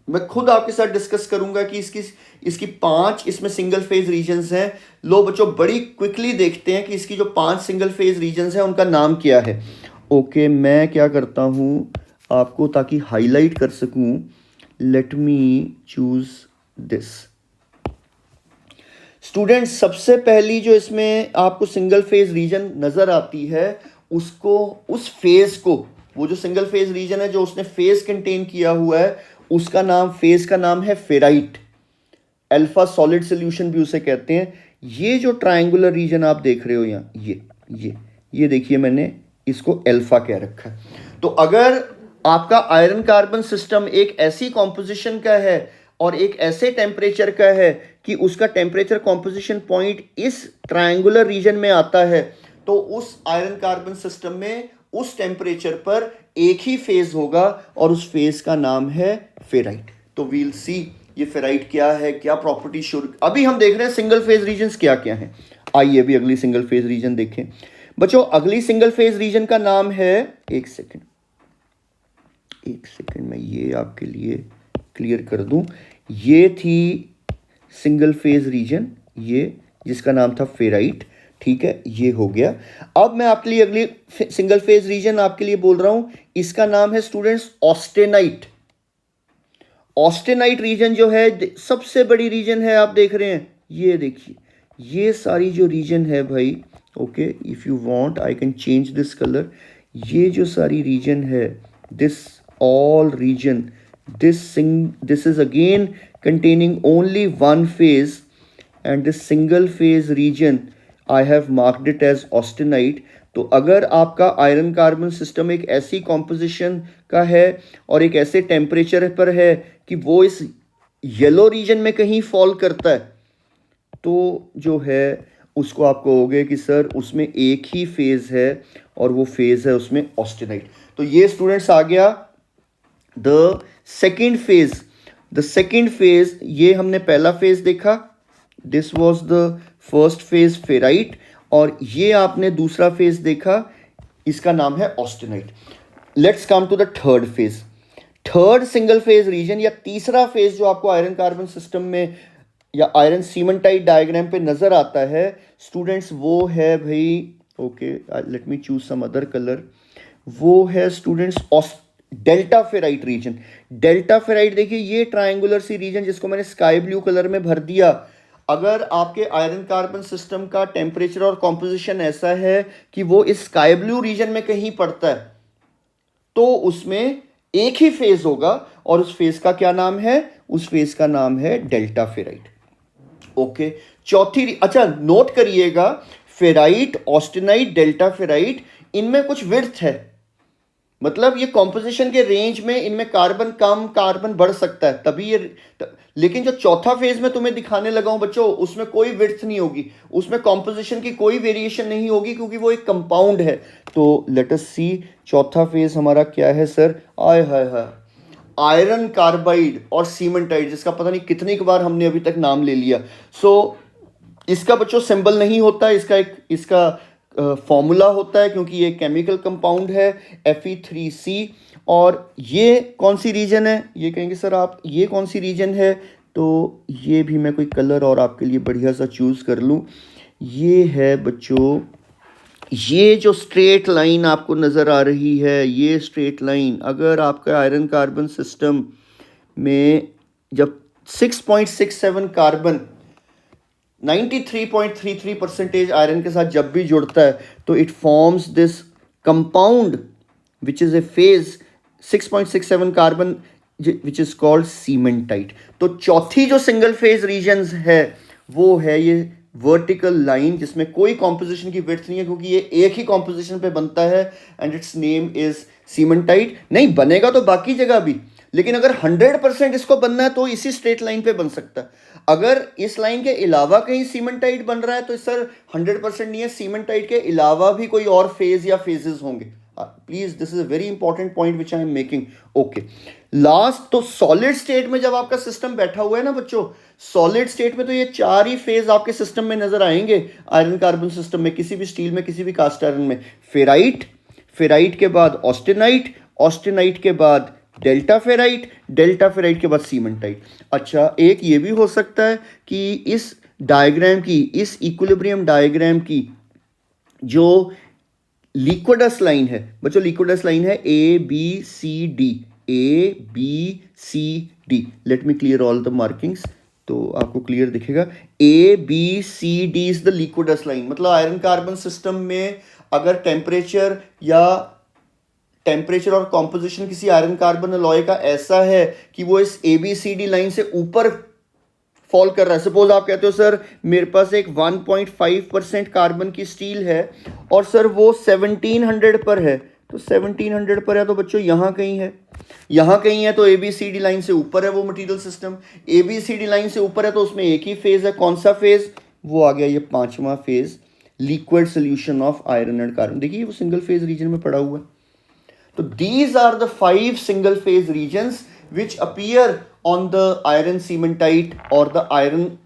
मैं खुद आपके साथ डिस्कस करूंगा कि इसकी 5 इसमें सिंगल फेज रीजन्स हैं। लो बच्चों, बड़ी क्विकली देखते हैं कि इसकी जो 5 सिंगल फेज रीजन्स हैं उनका नाम क्या है। ओके, मैं क्या करता हूं आपको ताकि हाईलाइट कर सकूं, late me choose this. Students, सबसे पहली जो इसमें आपको सिंगल फेज रीजन नजर आती है, उसको उस फेज को, वो जो सिंगल फेज रीजन है जो उसने फेज कंटेन किया हुआ है, उसका नाम, फेज का नाम है फेराइट। अल्फा सॉलिड सोल्यूशन भी उसे कहते हैं। ये जो ट्रायंगुलर रीजन आप देख रहे हो यहाँ, ये देखिए मैंने इसको अल्फा कह रखा है। तो अगर आपका आयरन कार्बन सिस्टम एक ऐसी कॉम्पोजिशन का है और एक ऐसे टेम्परेचर का है कि उसका टेम्परेचर कॉम्पोजिशन पॉइंट इस ट्रायंगुलर रीजन में आता है, तो उस आयरन कार्बन सिस्टम में उस टेम्परेचर पर एक ही फेज होगा और उस फेज का नाम है फेराइट। तो वील सी ये फेराइट क्या है, क्या प्रॉपर्टी शुरू। अभी हम देख रहे हैं सिंगल फेज रीजन क्या क्या है। आइए अभी अगली सिंगल फेज रीजन देखें बच्चों। अगली सिंगल फेज रीजन का नाम है, एक सेकेंड मैं ये आपके लिए क्लियर कर दूं। ये थी सिंगल फेज रीजन, ये जिसका नाम था फेराइट, ठीक है, ये हो गया। अब मैं आपके लिए अगली सिंगल फेज रीजन आपके लिए बोल रहा हूं, इसका नाम है स्टूडेंट्स ऑस्टेनाइट। ऑस्टेनाइट रीजन जो है सबसे बड़ी रीजन है, आप देख रहे हैं, ये देखिए, ये सारी जो रीजन है भाई, okay, if you want I can change this colour. ये जो सारी रीजन है, this all region, this is again containing only one phase, and this single phase region I have marked it as austenite। तो अगर आपका iron carbon system एक ऐसी composition का है और एक ऐसे टेम्परेचर पर है कि वो इस येलो रीजन में कहीं फॉल करता है, तो जो है उसको आप कहोगे कि सर उसमें एक ही फेज है और वो फेज है उसमें ऑस्टेनाइट। तो ये स्टूडेंट्स आ गया the second phase. The second phase, ये हमने पहला फेज देखा, this was the first phase ferrite, और ये आपने दूसरा फेज देखा, इसका नाम है austenite. Let's come to the third phase. Third single phase region या तीसरा फेज जो आपको आयरन कार्बन सिस्टम में या आयरन सीमेंटाइट डायग्राम पे नजर आता है स्टूडेंट्स, वो है भाई, okay let me choose some other colour, वो है students delta ferrite region. Delta ferrite देखिए, ये ट्रायंगुलर सी रीजन जिसको मैंने स्काई ब्लू कलर में भर दिया, अगर आपके आयरन कार्बन सिस्टम का टेम्परेचर और कॉम्पोजिशन ऐसा है कि वो इस स्काई ब्लू रीजन में कहीं पड़ता है, तो उसमें एक ही फेज होगा, और उस फेज का क्या नाम है? उस फेज का नाम है डेल्टा फेराइट। ओके, चौथी, अच्छा नोट करिएगा, फेराइट, ऑस्टेनाइट, डेल्टा फेराइट, इनमें कुछ विड्थ है, मतलब ये कॉम्पोजिशन के रेंज में इनमें कार्बन कम, कार्बन बढ़ सकता है, तभी ये, लेकिन जो चौथा फेज में तुम्हें दिखाने लगा हूं बच्चों, उसमें कोई विड्थ नहीं होगी, उसमें कॉम्पोजिशन की कोई वेरिएशन नहीं होगी, क्योंकि वो एक कंपाउंड है। तो लेट अस सी, चौथा फेज हमारा क्या है सर? आय हाय हाय, आयरन कार्बाइड और सीमेंटाइड, जिसका पता नहीं कितनी बार हमने अभी तक नाम ले लिया। सो इसका बच्चों सिंबल नहीं होता, इसका फॉर्मूला होता है, क्योंकि ये केमिकल कंपाउंड है Fe3C। और ये कौन सी रीजन है? ये कहेंगे सर आप ये कौन सी रीजन है, तो ये भी मैं कोई कलर और आपके लिए बढ़िया सा चूज़ कर लूँ। ये है बच्चों, ये जो स्ट्रेट लाइन आपको नज़र आ रही है, ये स्ट्रेट लाइन, अगर आपका आयरन कार्बन सिस्टम में जब 6.67 कार्बन 93.33% आयरन के साथ जब भी जुड़ता है, तो it forms this compound which is A phase 6.67 carbon which is called cementite. तो चौथी जो सिंगल फेज रीजन्स है वो है ये वर्टिकल लाइन, जिसमें कोई कॉम्पोजिशन की विड्थ नहीं है, क्योंकि ये एक ही कॉम्पोजिशन पे बनता है, and it's name is cementite. नहीं बनेगा तो बाकी जगह भी, लेकिन अगर 100% इसको बनना है तो इसी स्ट्रेट लाइन पे बन सकता है। अगर इस लाइन के अलावा कहीं सीमेंटाइट बन रहा है तो सर 100% नहीं है, सीमेंटाइट के अलावा भी कोई और फेज या फेजेस होंगे। Please, this is a very important point which I am making. Okay, last, तो सॉलिड स्टेट में जब आपका सिस्टम बैठा हुआ है ना बच्चों, सॉलिड स्टेट में तो ये चार ही फेज आपके सिस्टम में नजर आएंगे आयरन कार्बन सिस्टम में, किसी भी स्टील में, किसी भी कास्ट आयरन में। फेराइट, फेराइट के बाद ऑस्टेनाइट, ऑस्टेनाइट के बाद डेल्टा फेराइट, डेल्टा फेराइट के बाद सीमेंटाइट। अच्छा, एक ये भी हो सकता है कि इस डायग्राम की, इस इक्विलिब्रियम डायग्राम की जो लिक्विडस लाइन है बच्चों, लिक्विडस लाइन है A B C D, A B C D, let me clear all the markings, तो आपको क्लियर दिखेगा। A B C D is the liquidus line, मतलब आयरन कार्बन सिस्टम में अगर टेम्परेचर और कॉम्पोजिशन किसी आयरन कार्बन अलॉय का ऐसा है कि वो इस ABCD लाइन से ऊपर फॉल कर रहा है, सपोज आप कहते हो सर मेरे पास एक 1.5% कार्बन की स्टील है और सर वो 1700 पर है, तो 1700 पर है तो बच्चों यहाँ कहीं है, यहाँ कहीं है, तो ABCD लाइन से ऊपर है वो मटेरियल सिस्टम। ABCD लाइन से ऊपर है तो उसमें एक ही फेज है, कौन सा फेज? वो आ गया ये पांचवा phase, liquid solution of iron and carbon. देखिए वो सिंगल फेज रीजन में पड़ा हुआ है। So these are the 5 single phase regions which appear on the iron cementite or the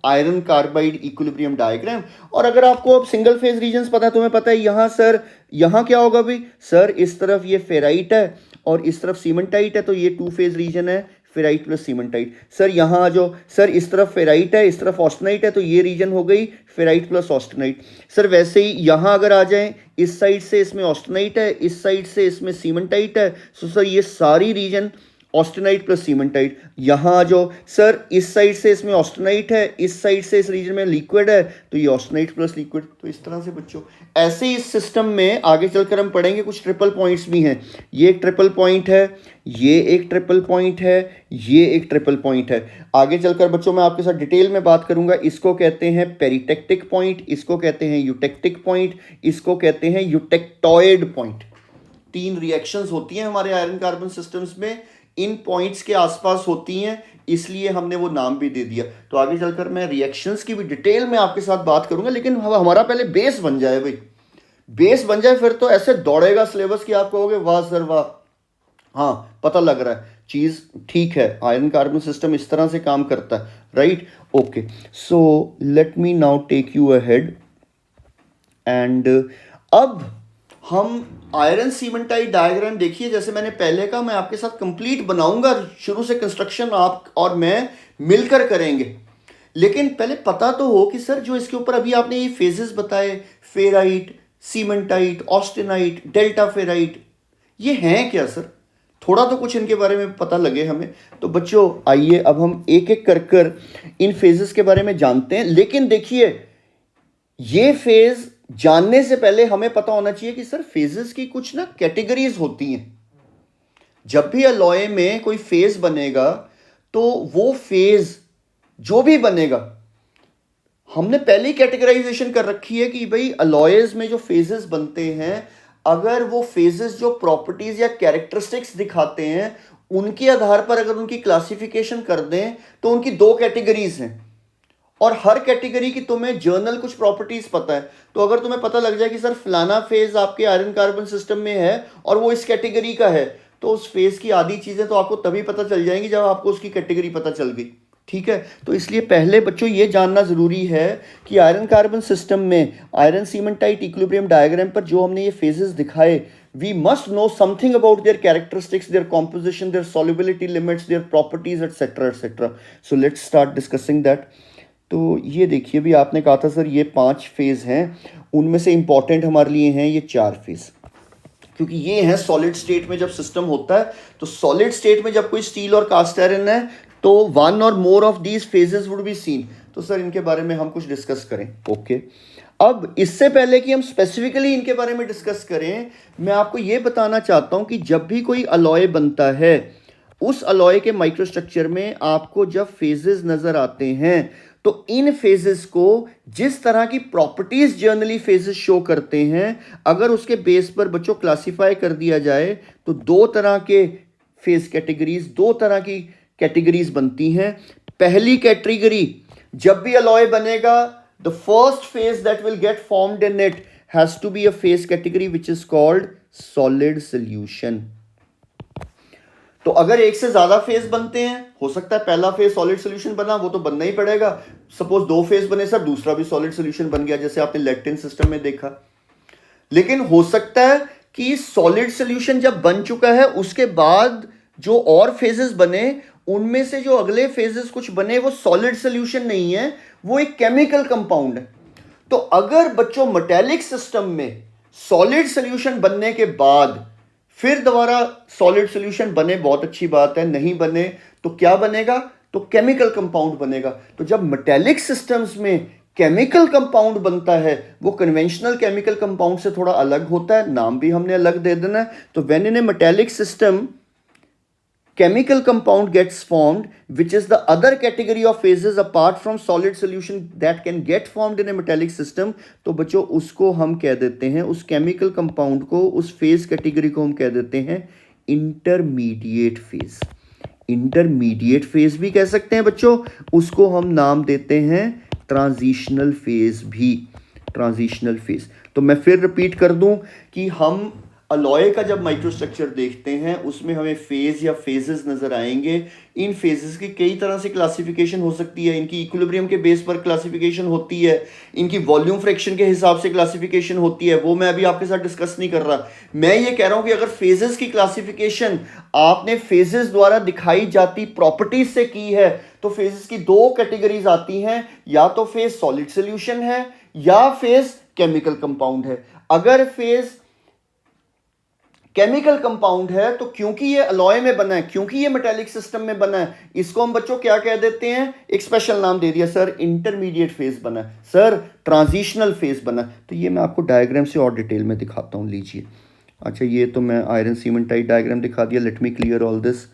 iron carbide equilibrium diagram। और अगर आपको अब सिंगल फेज रीजन्स पता है, तुम्हें पता है यहाँ सर, यहाँ क्या होगा भाई? सर इस तरफ ये फेराइट है और इस तरफ सीमेंटाइट है, तो ये 2 फेज रीजन है फेराइट प्लस सीमेंटाइट। सर यहाँ जो सर इस तरफ फेराइट है, इस तरफ ऑस्टेनाइट है, तो ये रीजन हो गई फेराइट प्लस ऑस्टेनाइट। सर वैसे ही यहाँ अगर आ जाएं, इस साइड से इसमें ऑस्टेनाइट है, इस साइड से इसमें सीमेंटाइट है, सो सर ये सारी रीजन ऑस्टेनाइट प्लस सीमेंटाइट। यहाँ जो सर इस साइड से इसमें ऑस्टेनाइट है, इस साइड से इस रीजन में लिक्विड है, तो ये ऑस्टेनाइट प्लस लिक्विड। तो इस तरह से बच्चों ऐसे ही इस सिस्टम में आगे चलकर हम पढ़ेंगे कुछ ट्रिपल पॉइंट्स भी हैं। ये एक ट्रिपल पॉइंट है, ये एक ट्रिपल पॉइंट है, ये एक ट्रिपल पॉइंट है। आगे चलकर बच्चों मैं आपके साथ डिटेल में बात करूंगा। इसको कहते हैं पेरिटेक्टिक पॉइंट, इसको कहते हैं यूटेक्टिक पॉइंट, इसको कहते हैं यूटेक्टॉइड पॉइंट। 3 रिएक्शंस होती हैं हमारे आयरन कार्बन सिस्टम्स में, इन पॉइंट्स के आसपास होती हैं, इसलिए हमने वो नाम भी दे दिया। तो आगे चलकर मैं रिएक्शंस की भी डिटेल में आपके साथ बात करूंगा, लेकिन हमारा पहले बेस बन जाए भाई, बेस बन जाए, फिर तो ऐसे दौड़ेगा सिलेबस की आप कहोगे वाह सर वाह, हाँ पता लग रहा है चीज़ ठीक है, आयरन कार्बन सिस्टम इस तरह से काम करता है, right. Okay, so let me now take you ahead and अब हम आयरन सीमेंटाइट डायग्राम देखिए, जैसे मैंने पहले कहा मैं आपके साथ कंप्लीट बनाऊंगा, शुरू से कंस्ट्रक्शन आप और मैं मिलकर करेंगे। लेकिन पहले पता तो हो कि सर जो इसके ऊपर अभी आपने ये फेजेस बताए, ferrite, cementite, austenite, delta ferrite, ये हैं क्या सर, थोड़ा तो कुछ इनके बारे में पता लगे हमें। तो बच्चों आइए अब हम एक एक कर इन फेजेस के बारे में जानते हैं। लेकिन देखिए ये फेज जानने से पहले हमें पता होना चाहिए कि सर फेजेस की कुछ ना कैटेगरीज होती हैं। जब भी अलॉय में कोई फेज बनेगा तो वो फेज जो भी बनेगा, हमने पहले ही कैटेगराइजेशन कर रखी है कि भाई अलॉयज में जो फेजेस बनते हैं, अगर वो फेजेस जो प्रॉपर्टीज या कैरेक्टरिस्टिक्स दिखाते हैं उनके आधार पर अगर उनकी क्लासिफिकेशन कर दें तो उनकी 2 कैटेगरीज हैं, और हर कैटेगरी की तुम्हें जर्नल कुछ प्रॉपर्टीज पता है। तो अगर तुम्हें पता लग जाए कि सर फलाना फेज आपके आयरन कार्बन सिस्टम में है और वो इस कैटेगरी का है, तो उस फेज की आधी चीजें तो आपको तभी पता चल जाएंगी जब आपको उसकी कैटेगरी पता चल गई, ठीक है। तो इसलिए पहले बच्चों ये जानना जरूरी है कि आयरन कार्बन सिस्टम में आयरन सीमेंटाइट इक्विलिब्रियम डायग्राम पर जो हमने ये फेजेस दिखाए, we must know something about their characteristics, their composition, their solubility limits, their properties etcetera etcetera. So let's start discussing that. तो ये देखिए भी आपने कहा था सर ये 5 फेज हैं, उनमें से इंपॉर्टेंट हमारे लिए हैं ये 4 फेज, क्योंकि ये हैं सॉलिड स्टेट में जब सिस्टम होता है। तो सॉलिड स्टेट में जब कोई स्टील और कास्ट आयरन है तो 1 और more of these phases would be seen. तो सर इनके बारे में हम कुछ डिस्कस करें। ओके, अब इससे पहले कि हम स्पेसिफिकली इनके बारे में डिस्कस करें, मैं आपको ये बताना चाहता हूं कि जब भी कोई अलॉय बनता है, उस अलॉय के माइक्रोस्ट्रक्चर में आपको जब फेजेस नजर आते हैं तो इन फेजेस को जिस तरह की प्रॉपर्टीज जर्नली फेजेस शो करते हैं, अगर उसके बेस पर बच्चों क्लासिफाई कर दिया जाए तो 2 तरह के फेज कैटेगरीज, 2 तरह की कैटेगरीज बनती हैं। पहली कैटेगरी, जब भी अलॉय बनेगा, the first phase that will get formed in it has to be a phase category which is called solid solution. तो अगर एक से ज्यादा फेज बनते हैं, हो सकता है पहला फेज सॉलिड सॉल्यूशन बना, वो तो बनना ही पड़ेगा। सपोज 2 फेज बने सर, दूसरा भी सॉलिड सॉल्यूशन बन गया, जैसे आपने लैक्टेन सिस्टम में देखा। लेकिन हो सकता है कि सॉलिड सॉल्यूशन जब बन चुका है उसके बाद जो और फेजेस बने, उनमें से जो अगले फेजेस कुछ बने वो सॉलिड सॉल्यूशन नहीं है, वो एक केमिकल कंपाउंड है। तो अगर बच्चों मेटालिक सिस्टम में सॉलिड सॉल्यूशन बनने के बाद फिर दोबारा सॉलिड सॉल्यूशन बने, बहुत अच्छी बात है, नहीं बने तो क्या बनेगा, तो केमिकल कंपाउंड बनेगा। तो जब मेटालिक सिस्टम्स में केमिकल कंपाउंड बनता है, वो कन्वेंशनल केमिकल कंपाउंड से थोड़ा अलग होता है, नाम भी हमने अलग दे देना है। तो when in A metallic system chemical compound gets formed, which is the other category of phases apart from solid solution that can get formed in a metallic system, तो बच्चों उसको हम कह देते हैं, उस chemical compound को, उस phase category को हम कह देते हैं intermediate phase। intermediate phase भी कह सकते हैं बच्चों, उसको हम नाम देते हैं transitional phase भी, transitional phase। तो मैं फिर रिपीट कर दूं कि हम अलॉय का जब माइक्रोस्ट्रक्चर देखते हैं उसमें हमें फेज या फेजेस नजर आएंगे। इन फेजेस की कई तरह से क्लासिफिकेशन हो सकती है, इनकी इक्विलिब्रियम के बेस पर क्लासिफिकेशन होती है, इनकी वॉल्यूम फ्रैक्शन के हिसाब से क्लासिफिकेशन होती है, वो मैं अभी आपके साथ डिस्कस नहीं कर रहा। मैं ये कह रहा हूं कि अगर फेजेस की क्लासिफिकेशन आपने फेजेस द्वारा दिखाई जाती प्रॉपर्टीज से की है तो फेजेस की दो कैटेगरीज आती हैं, या तो फेज सॉलिड सॉल्यूशन है या फेज केमिकल कंपाउंड है। अगर फेज केमिकल कंपाउंड है तो क्योंकि ये अलॉय में बना है, क्योंकि ये मेटेलिक सिस्टम में बना है, इसको हम बच्चों क्या कह देते हैं, एक स्पेशल नाम दे दिया सर, इंटरमीडिएट फेज बना है, सर ट्रांजिशनल फेज बना है। तो ये मैं आपको डायग्राम से और डिटेल में दिखाता हूँ, लीजिए। अच्छा, ये तो मैं आयरन सीमेंटाइट डायग्राम दिखा दिया। Late me clear all this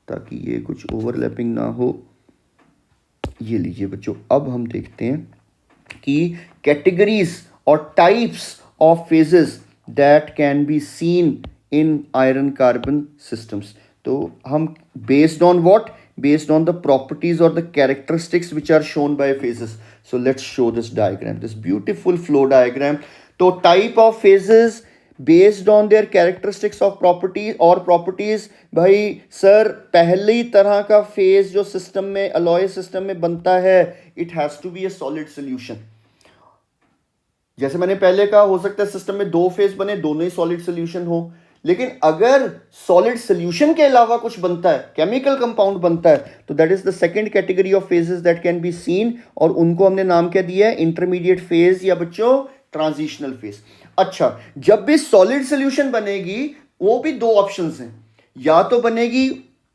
ताकि ये कुछ ओवरलैपिंग ना हो। ये लीजिए बच्चों, अब हम देखते हैं कि कैटेगरीज और types of phases that can be seen in iron carbon systems. तो हम based on what, based on the properties और the characteristics which are shown by phases. So let's show this diagram, this beautiful flow diagram. तो type of phases based on their characteristics of property और properties, भाई sir पहली तरह का phase जो system में, alloy system में बनता है, it has to be a solid solution. जैसे मैंने पहले कहा, हो सकता है सिस्टम में दो फेज बने, दोनों ही सॉलिड सॉल्यूशन हो, लेकिन अगर सॉलिड सॉल्यूशन के अलावा कुछ बनता है, केमिकल कंपाउंड बनता है, तो that is the second category of phases that can be scene, और उनको हमने नाम क्या दिया है, इंटरमीडिएट फेज या बच्चों ट्रांजिशनल फेज। अच्छा, जब भी सॉलिड सॉल्यूशन बनेगी वो भी दो ऑप्शंस हैं, या तो बनेगी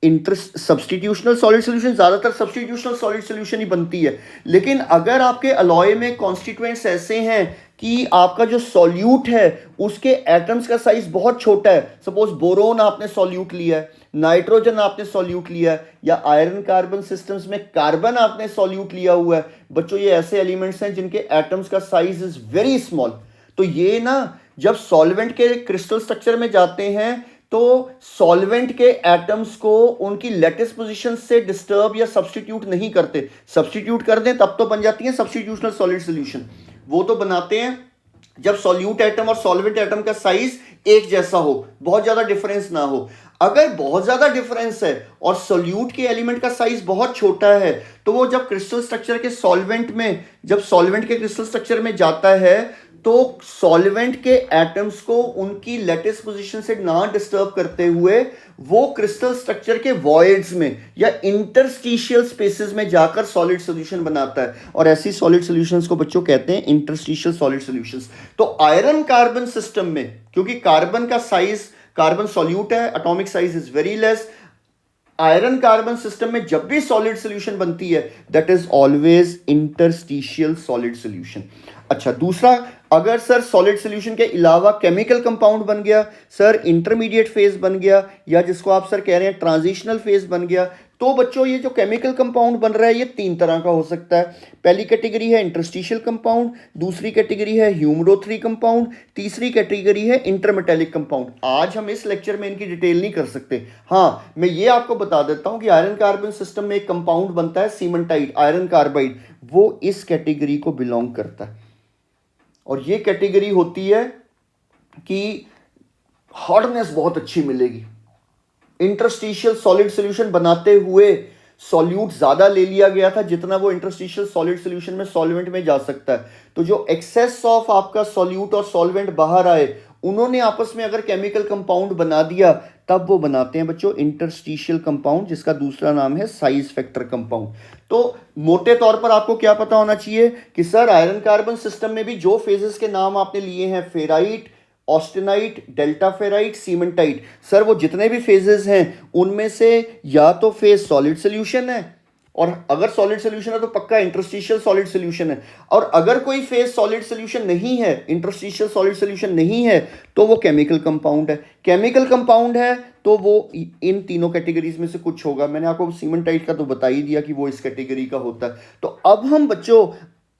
सब्स्टिट्यूशनल सॉलिड सॉल्यूशन, ज्यादातर सब्स्टिट्यूशनल सॉलिड सॉल्यूशन ही बनती है, लेकिन अगर आपके अलॉय में कॉन्स्टिट्यूएंट्स ऐसे हैं कि आपका जो सॉल्यूट है उसके एटम्स का साइज बहुत छोटा है, सपोज बोरोन आपने सॉल्यूट लिया है, नाइट्रोजन आपने सॉल्यूट लिया है, या आयरन कार्बन सिस्टम्स में कार्बन आपने सॉल्यूट लिया हुआ है, बच्चों ये ऐसे एलिमेंट्स हैं जिनके एटम्स का साइज इज वेरी स्मॉल। तो ये ना जब सॉल्वेंट के क्रिस्टल स्ट्रक्चर में जाते हैं तो सॉल्वेंट के एटम्स को उनकी लेटिस पोजीशन से डिस्टर्ब या सब्स्टिट्यूट नहीं करते। सब्स्टिट्यूट कर दें तब तो बन जाती है सब्स्टिट्यूशनल सॉलिड सॉल्यूशन। वो तो बनाते हैं जब सॉल्यूट एटम और सॉल्वेंट एटम का साइज एक जैसा हो, बहुत ज्यादा डिफरेंस ना हो। अगर बहुत ज्यादा डिफरेंस है और सॉल्यूट के एलिमेंट का साइज बहुत छोटा है तो वो जब क्रिस्टल स्ट्रक्चर के सॉल्वेंट में, जब सॉल्वेंट के क्रिस्टल स्ट्रक्चर में जाता है तो सॉल्वेंट के एटम्स को उनकी लेटिस पोजीशन से ना डिस्टर्ब करते हुए वो क्रिस्टल स्ट्रक्चर के वॉइड्स में या इंटरस्टिशियल स्पेसेस में जाकर सॉलिड सॉल्यूशन बनाता है, और ऐसी सॉलिड सॉल्यूशंस को बच्चों कहते हैं इंटरस्टिशियल सॉलिड सॉल्यूशंस। तो आयरन कार्बन सिस्टम में क्योंकि कार्बन का साइज, कार्बन सॉल्यूट है, atomic size is very less, iron carbon system में जब भी सॉलिड सॉल्यूशन बनती है that is always interstitial solid solution. अच्छा, दूसरा, अगर सर सॉलिड सॉल्यूशन के अलावा केमिकल कंपाउंड बन गया, सर इंटरमीडिएट फेज बन गया, या जिसको आप सर कह रहे हैं ट्रांजिशनल फेज बन गया, तो बच्चों ये जो केमिकल कंपाउंड बन रहा है ये तीन तरह का हो सकता है। पहली कैटेगरी है इंटरस्टिशियल कंपाउंड, दूसरी कैटेगरी है ह्यूमरो 3 कंपाउंड, तीसरी कैटेगरी है इंटरमेटेलिक कंपाउंड। आज हम इस लेक्चर में इनकी डिटेल नहीं कर सकते। हाँ, मैं ये आपको बता देता हूं कि आयरन कार्बन सिस्टम में एक कंपाउंड बनता है सीमेंटाइट, आयरन कार्बाइड, वो इस कैटेगरी को बिलोंग करता है, और ये कैटेगरी होती है कि हार्डनेस बहुत अच्छी मिलेगी। इंटरस्टिशियल सॉलिड सॉल्यूशन बनाते हुए सॉल्यूट ज्यादा ले लिया गया था जितना वो इंटरस्टिशियल सॉलिड सॉल्यूशन में सॉल्वेंट में जा सकता है, तो जो एक्सेस ऑफ आपका सॉल्यूट और सॉल्वेंट बाहर आए उन्होंने आपस में अगर केमिकल कंपाउंड बना दिया तब वो बनाते हैं बच्चों इंटरस्टिशियल कंपाउंड, जिसका दूसरा नाम है साइज फैक्टर कंपाउंड। तो मोटे तौर पर आपको क्या पता होना चाहिए कि सर आयरन कार्बन सिस्टम में भी जो फेजेस के नाम आपने लिए हैं, ferrite, austenite, delta ferrite, cementite, sir वो जितने भी फेजेस हैं उनमें से या तो फेज सॉलिड सॉल्यूशन है, और अगर सॉलिड सॉल्यूशन है तो पक्का इंटरस्टिशियल सॉलिड सॉल्यूशन है, और अगर कोई फेज सॉलिड सॉल्यूशन नहीं है, इंटरस्टिशियल सॉलिड सॉल्यूशन नहीं है, तो वो केमिकल कंपाउंड है। केमिकल कंपाउंड है तो वो इन तीनों कैटेगरीज में से कुछ होगा। मैंने आपको सीमेंटाइट का तो बता ही दिया कि वो इस कैटेगरी का होता है। तो अब हम बच्चों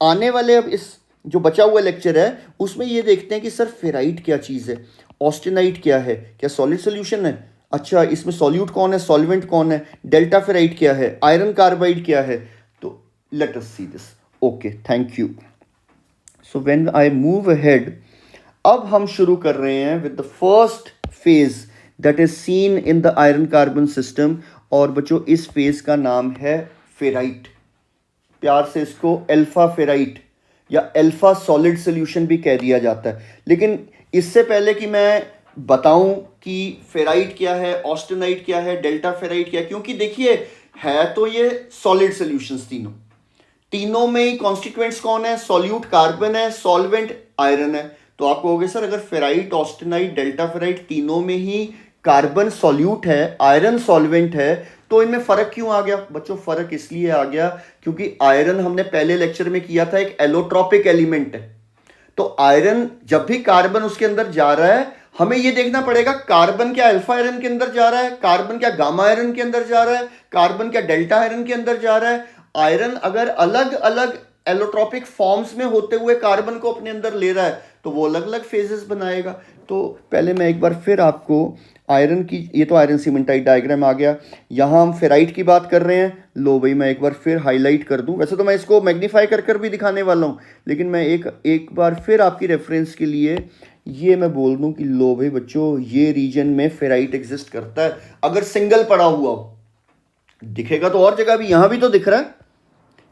आने वाले, अब इस जो बचा हुआ लेक्चर है उसमें ये देखते हैं कि सर फेराइट क्या चीज़ है, ऑस्टेनाइट क्या है, क्या सॉलिड सॉल्यूशन है, अच्छा इसमें सॉल्यूट कौन है, सॉल्वेंट कौन है, डेल्टा फेराइट क्या है, आयरन कार्बाइड क्या है। तो late us see this. Okay, thank you. So when I move ahead, अब हम शुरू कर रहे हैं with the first phase that is seen in the iron carbon system, और बच्चों इस फेज का नाम है फेराइट। प्यार से इसको अल्फा फेराइट या अल्फा सॉलिड सोल्यूशन भी कह दिया जाता है। लेकिन इससे पहले कि मैं बताऊं कि फेराइट क्या है, ऑस्टेनाइट क्या है, डेल्टा फेराइट क्या है, क्योंकि देखिए है तो ये सॉलिड सोल्यूशंस तीनों में ही कॉन्स्टिट्यूएंट्स कौन है, सॉल्यूट कार्बन है, सॉल्वेंट आयरन है। तो आप कहोगे सर अगर फेराइट, ऑस्टेनाइट, डेल्टा फेराइट तीनों में ही कार्बन सॉल्यूट है, आयरन सॉल्वेंट है, तो इनमें फर्क क्यों आ गया? बच्चों फर्क इसलिए आ गया क्योंकि आयरन हमने पहले लेक्चर में किया था एक एलोट्रोपिक एलिमेंट है। तो आयरन जब भी कार्बन उसके अंदर जा रहा है हमें यह देखना पड़ेगा कार्बन क्या अल्फा आयरन के अंदर जा रहा है, कार्बन क्या गामा आयरन के अंदर जा रहा है, कार्बन क्या डेल्टा आयरन के अंदर जा रहा है। आयरन अगर अलग अलग एलोट्रोपिक फॉर्म्स में होते हुए कार्बन को अपने अंदर ले रहा है तो वो अलग अलग फेजेस बनाएगा। तो पहले मैं एक बार फिर आपको आयरन की, ये तो आयरन सीमेंटाइट डायग्राम आ गया, यहाँ हम फेराइट की बात कर रहे हैं। लो भाई मैं एक बार फिर हाईलाइट कर दूं, वैसे तो मैं इसको मैग्नीफाई कर भी दिखाने वाला हूँ, लेकिन मैं एक बार फिर आपकी रेफरेंस के लिए ये मैं बोल दूं कि लो भाई बच्चों ये रीजन में फेराइट एग्जिस्ट करता है। अगर सिंगल पड़ा हुआ हो दिखेगा तो और जगह भी, यहाँ भी तो दिख रहा है,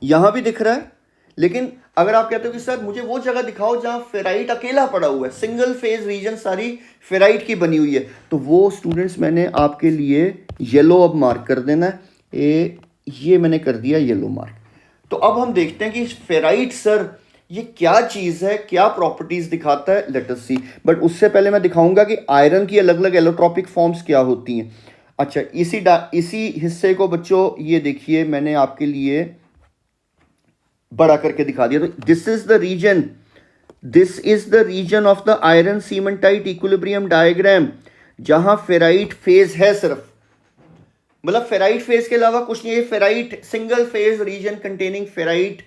यहाँ भी दिख रहा है। लेकिन अगर आप कहते हो कि सर मुझे वो जगह दिखाओ जहां फेराइट अकेला पड़ा हुआ है, सिंगल फेज रीजन सारी फेराइट की बनी हुई है, तो वो स्टूडेंट्स मैंने आपके लिए येलो अब मार्क कर देना है। ये मैंने कर दिया येलो मार्क। तो अब हम देखते हैं कि फेराइट सर ये क्या चीज़ है, क्या प्रॉपर्टीज दिखाता है, लेट अस सी। बट उससे पहले मैं दिखाऊंगा कि आयरन की अलग अलग एलोट्रोपिक फॉर्म्स क्या होती हैं। अच्छा इसी हिस्से को बच्चों ये देखिए मैंने आपके लिए बड़ा करके दिखा दिया। तो this is the region of the iron cementite equilibrium diagram जहां फेराइट फेज है सिर्फ, मतलब फेराइट फेज के अलावा कुछ नहीं है। Ferrite single phase reason containing ferrite,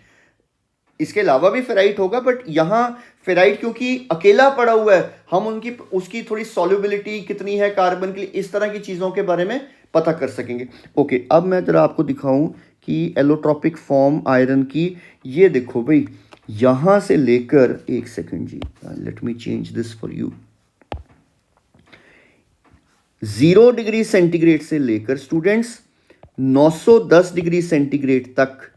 इसके अलावा भी फेराइट होगा बट यहां फेराइट क्योंकि अकेला पड़ा हुआ है हम उसकी थोड़ी सॉल्युबिलिटी कितनी है कार्बन के लिए, इस तरह की चीजों के बारे में पता कर सकेंगे। ओके अब मैं जरा आपको दिखाऊं कि एलोट्रोपिक फॉर्म आयरन की, ये देखो भाई यहां से लेकर, एक सेकंड जी let me change this for you, 0 degree centigrade से लेकर स्टूडेंट्स 910 डिग्री सेंटीग्रेड तक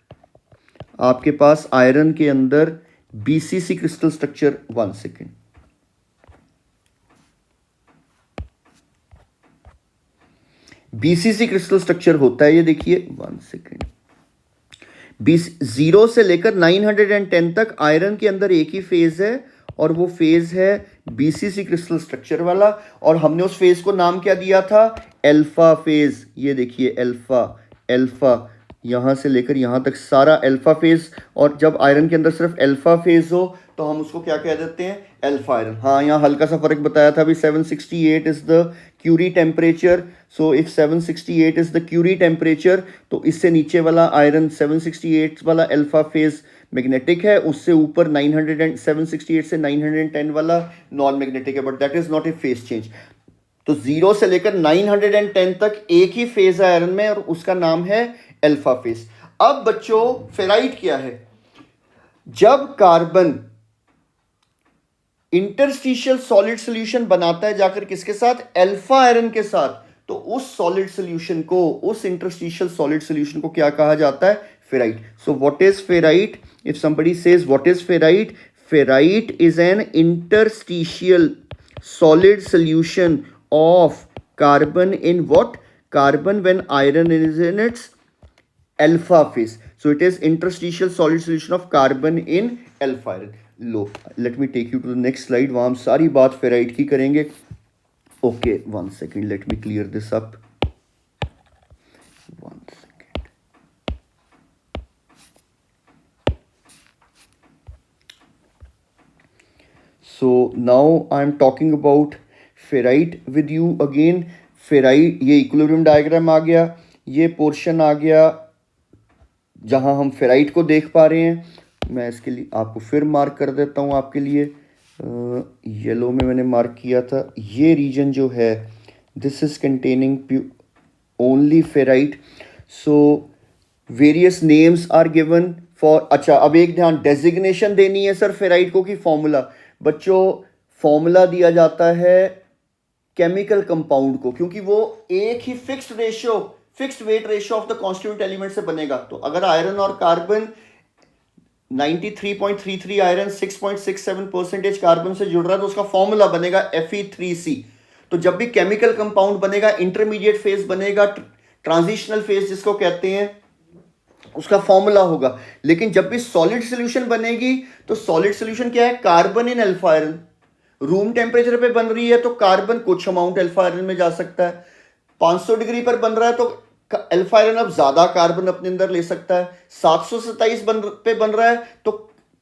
आपके पास आयरन के अंदर BCC crystal structure, 1 second, BCC crystal structure होता है। ये देखिए 1 सेकेंड, 0 से लेकर 910 तक आयरन के अंदर एक ही फेज है और वो फेज है बीसीसी क्रिस्टल स्ट्रक्चर वाला, और हमने उस फेज को नाम क्या दिया था, अल्फा फेज। ये देखिए अल्फा यहां से लेकर यहां तक सारा अल्फा फेज, और जब आयरन के अंदर सिर्फ अल्फा फेज हो तो हम उसको क्या कह देते हैं, अल्फा आयरन। हाँ यहाँ हल्का सा फर्क बताया था अभी, 768 is the Curie temperature. So if 768 is the Curie temperature तो इससे नीचे वाला आयरन 768 वाला अल्फा फेज मैग्नेटिक है, उससे ऊपर 768 से 910 वाला नॉन मैग्नेटिक है, but that is not A phase change. तो 0 से लेकर 910 तक एक ही फेज है आयरन में और उसका नाम है अल्फा फेज। अब बच्चों फेराइट क्या है, जब कार्बन इंटरस्टिशियल सॉलिड सॉल्यूशन बनाता है जाकर किसके साथ, अल्फा आयरन के साथ, तो उस सॉलिड सॉल्यूशन को, उस इंटरस्टिशियल सॉलिड सॉल्यूशन को क्या कहा जाता है, ferrite. So what is ferrite? If somebody says what is ferrite, ferrite is an interstitial solid solution of carbon in what, carbon when iron is in its alpha phase. So it is interstitial solid solution of carbon in alpha iron. Low let me take you to the next slide, वहाँ हम सारी बात ferrite की करेंगे। Okay 1 second, let me clear this up, 1 second। So now I am talking about ferrite with you again. Ferrite, ये equilibrium diagram आ गया, ये portion आ गया जहां हम फेराइट को देख पा रहे हैं। मैं इसके लिए आपको फिर मार्क कर देता हूं आपके लिए, येलो में मैंने मार्क किया था। ये रीजन जो है this is containing only ferrite. So various names are given for, अच्छा अब एक ध्यान, डेजिग्नेशन देनी है सर फेराइट को कि फॉर्मूला। बच्चों फॉर्मूला दिया जाता है केमिकल कंपाउंड को, क्योंकि वो एक ही fixed weight ratio of the constituent element से बनेगा। तो अगर आयरन और कार्बन 93.33 आयरन 6.67% कार्बन से जुड़ रहा है तो उसका फॉर्मूला बनेगा Fe3C। तो जब भी केमिकल कंपाउंड बनेगा, इंटरमीडिएट फेज बनेगा, ट्रांजिशनल फेज जिसको कहते हैं, उसका फॉर्मूला होगा। लेकिन जब भी सॉलिड सॉल्यूशन बनेगी तो सॉलिड सॉल्यूशन क्या है, carbon in alpha iron. Room temperature पे बन रही है तो कार्बन कुछ अमाउंट अल्फा आयरन में जा सकता है। 500 डिग्री पर बन रहा है तो अल्फा आयरन अब ज्यादा कार्बन अपने अंदर ले सकता है। 727 पे बन रहा है तो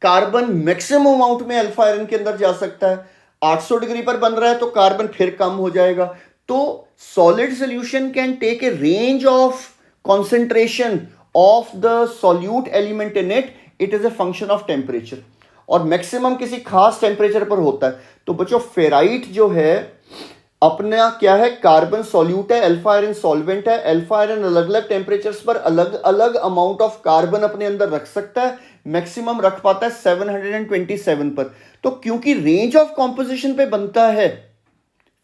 कार्बन मैक्सिमम अमाउंट में अल्फा आयरन के अंदर जा सकता है। 800 डिग्री पर बन रहा है तो कार्बन फिर कम हो जाएगा। तो solid solution can take a range of concentration of the solute element in it. It is a function of temperature और मैक्सिमम किसी खास टेम्परेचर पर होता है। तो बच्चों फेराइट जो है अपना क्या है, कार्बन सॉल्यूट है, अल्फा आयरन सॉल्वेंट है। अल्फा आयरन अलग अलग टेम्परेचर्स पर अलग अलग अमाउंट ऑफ कार्बन अपने अंदर रख सकता है। मैक्सिमम रख पाता है 727 पर। तो क्योंकि रेंज ऑफ कॉम्पोजिशन पे बनता है,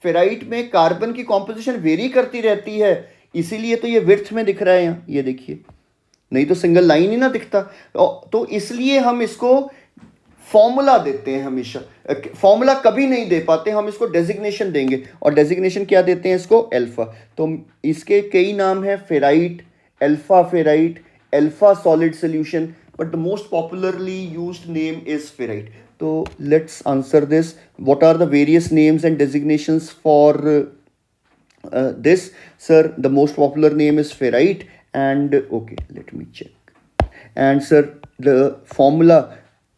फेराइट में कार्बन की कॉम्पोजिशन वेरी करती रहती है, इसीलिए तो ये विड्थ में दिख रहा है यहाँ, ये देखिए, नहीं तो सिंगल लाइन ही ना दिखता। तो इसलिए हम इसको फॉर्मूला देते हैं हमेशा, फॉर्मूला कभी नहीं दे पाते, हम इसको डेजिग्नेशन देंगे। और डेजिग्नेशन क्या देते हैं इसको, अल्फा। तो इसके कई नाम है, ferrite, alpha solid solution, but the most popularly used name is ferrite. तो let's answer this, what are the various names and designations for this? Sir, the most popular name is ferrite, and okay, let me check. And sir, the formula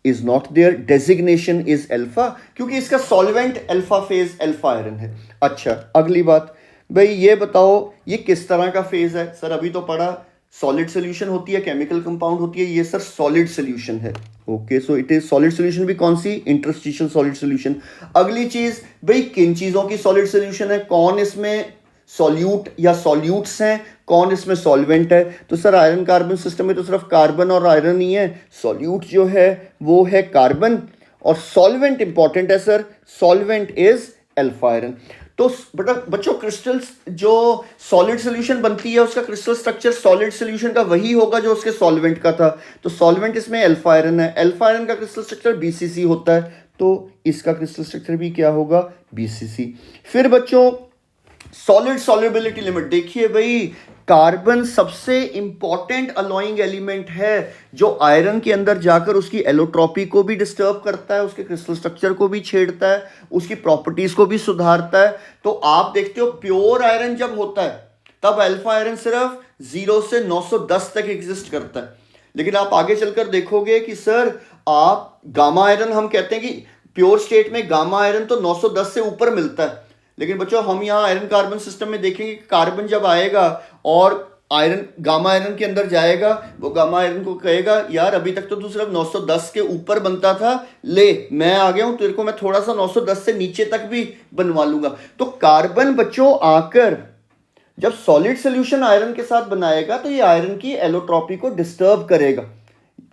is not there, designation is alpha, क्योंकि इसका solvent alpha phase alpha iron है। अच्छा, अगली बात भाई, ये बताओ ये किस तरह का फेज है? सर अभी तो पढ़ा, सॉलिड सोल्यूशन होती है, केमिकल कंपाउंड होती है, ये सर सॉलिड सोल्यूशन है। Okay, so it is solid solution भी कौन सी, इंटरस्टिशियल सॉलिड सोल्यूशन। अगली चीज भाई, किन चीजों की सॉलिड सोल्यूशन है, कौन इसमें सॉल्यूट या सॉल्यूट्स हैं, कौन इसमें सॉल्वेंट है? तो सर आयरन कार्बन सिस्टम में तो सिर्फ कार्बन और आयरन ही है, सॉल्यूट जो है वो है कार्बन, और सॉल्वेंट इंपॉर्टेंट है sir, solvent is alpha iron. तो बेटा बच्चों, क्रिस्टल्स जो सॉलिड सोल्यूशन बनती है उसका क्रिस्टल स्ट्रक्चर सॉलिड सोल्यूशन का वही होगा जो उसके सॉल्वेंट का था। तो सॉल्वेंट इसमें अल्फा आयरन है, अल्फा आयरन का क्रिस्टल स्ट्रक्चर बीसीसी होता है, तो इसका क्रिस्टल स्ट्रक्चर भी क्या होगा, बीसीसी। फिर बच्चों सॉलिड सॉल्युबिलिटी लिमिट देखिए भाई, कार्बन सबसे इंपॉर्टेंट अलॉइंग एलिमेंट है जो आयरन के अंदर जाकर उसकी एलोट्रॉपी को भी डिस्टर्ब करता है, उसके क्रिस्टल स्ट्रक्चर को भी छेड़ता है, उसकी प्रॉपर्टीज को भी सुधारता है। तो आप देखते हो प्योर आयरन जब होता है तब अल्फा आयरन सिर्फ 0 से 910 तक एग्जिस्ट करता है। लेकिन आप आगे चलकर देखोगे कि सर आप गामा आयरन, हम कहते हैं कि प्योर स्टेट में गामा आयरन तो 910 से ऊपर मिलता है। लेकिन बच्चों हम यहाँ आयरन कार्बन सिस्टम में देखेंगे कि कार्बन जब आएगा और आयरन गामा आयरन के अंदर जाएगा, वो गामा आयरन को कहेगा यार अभी तक तो तू सिर्फ 910 के ऊपर बनता था, ले मैं आ गया हूं, तेरे को मैं थोड़ा सा 910 से नीचे तक भी बनवा लूंगा। तो कार्बन बच्चों आकर जब सॉलिड सोल्यूशन आयरन के साथ बनाएगा तो ये आयरन की एलोट्रॉपी को डिस्टर्ब करेगा।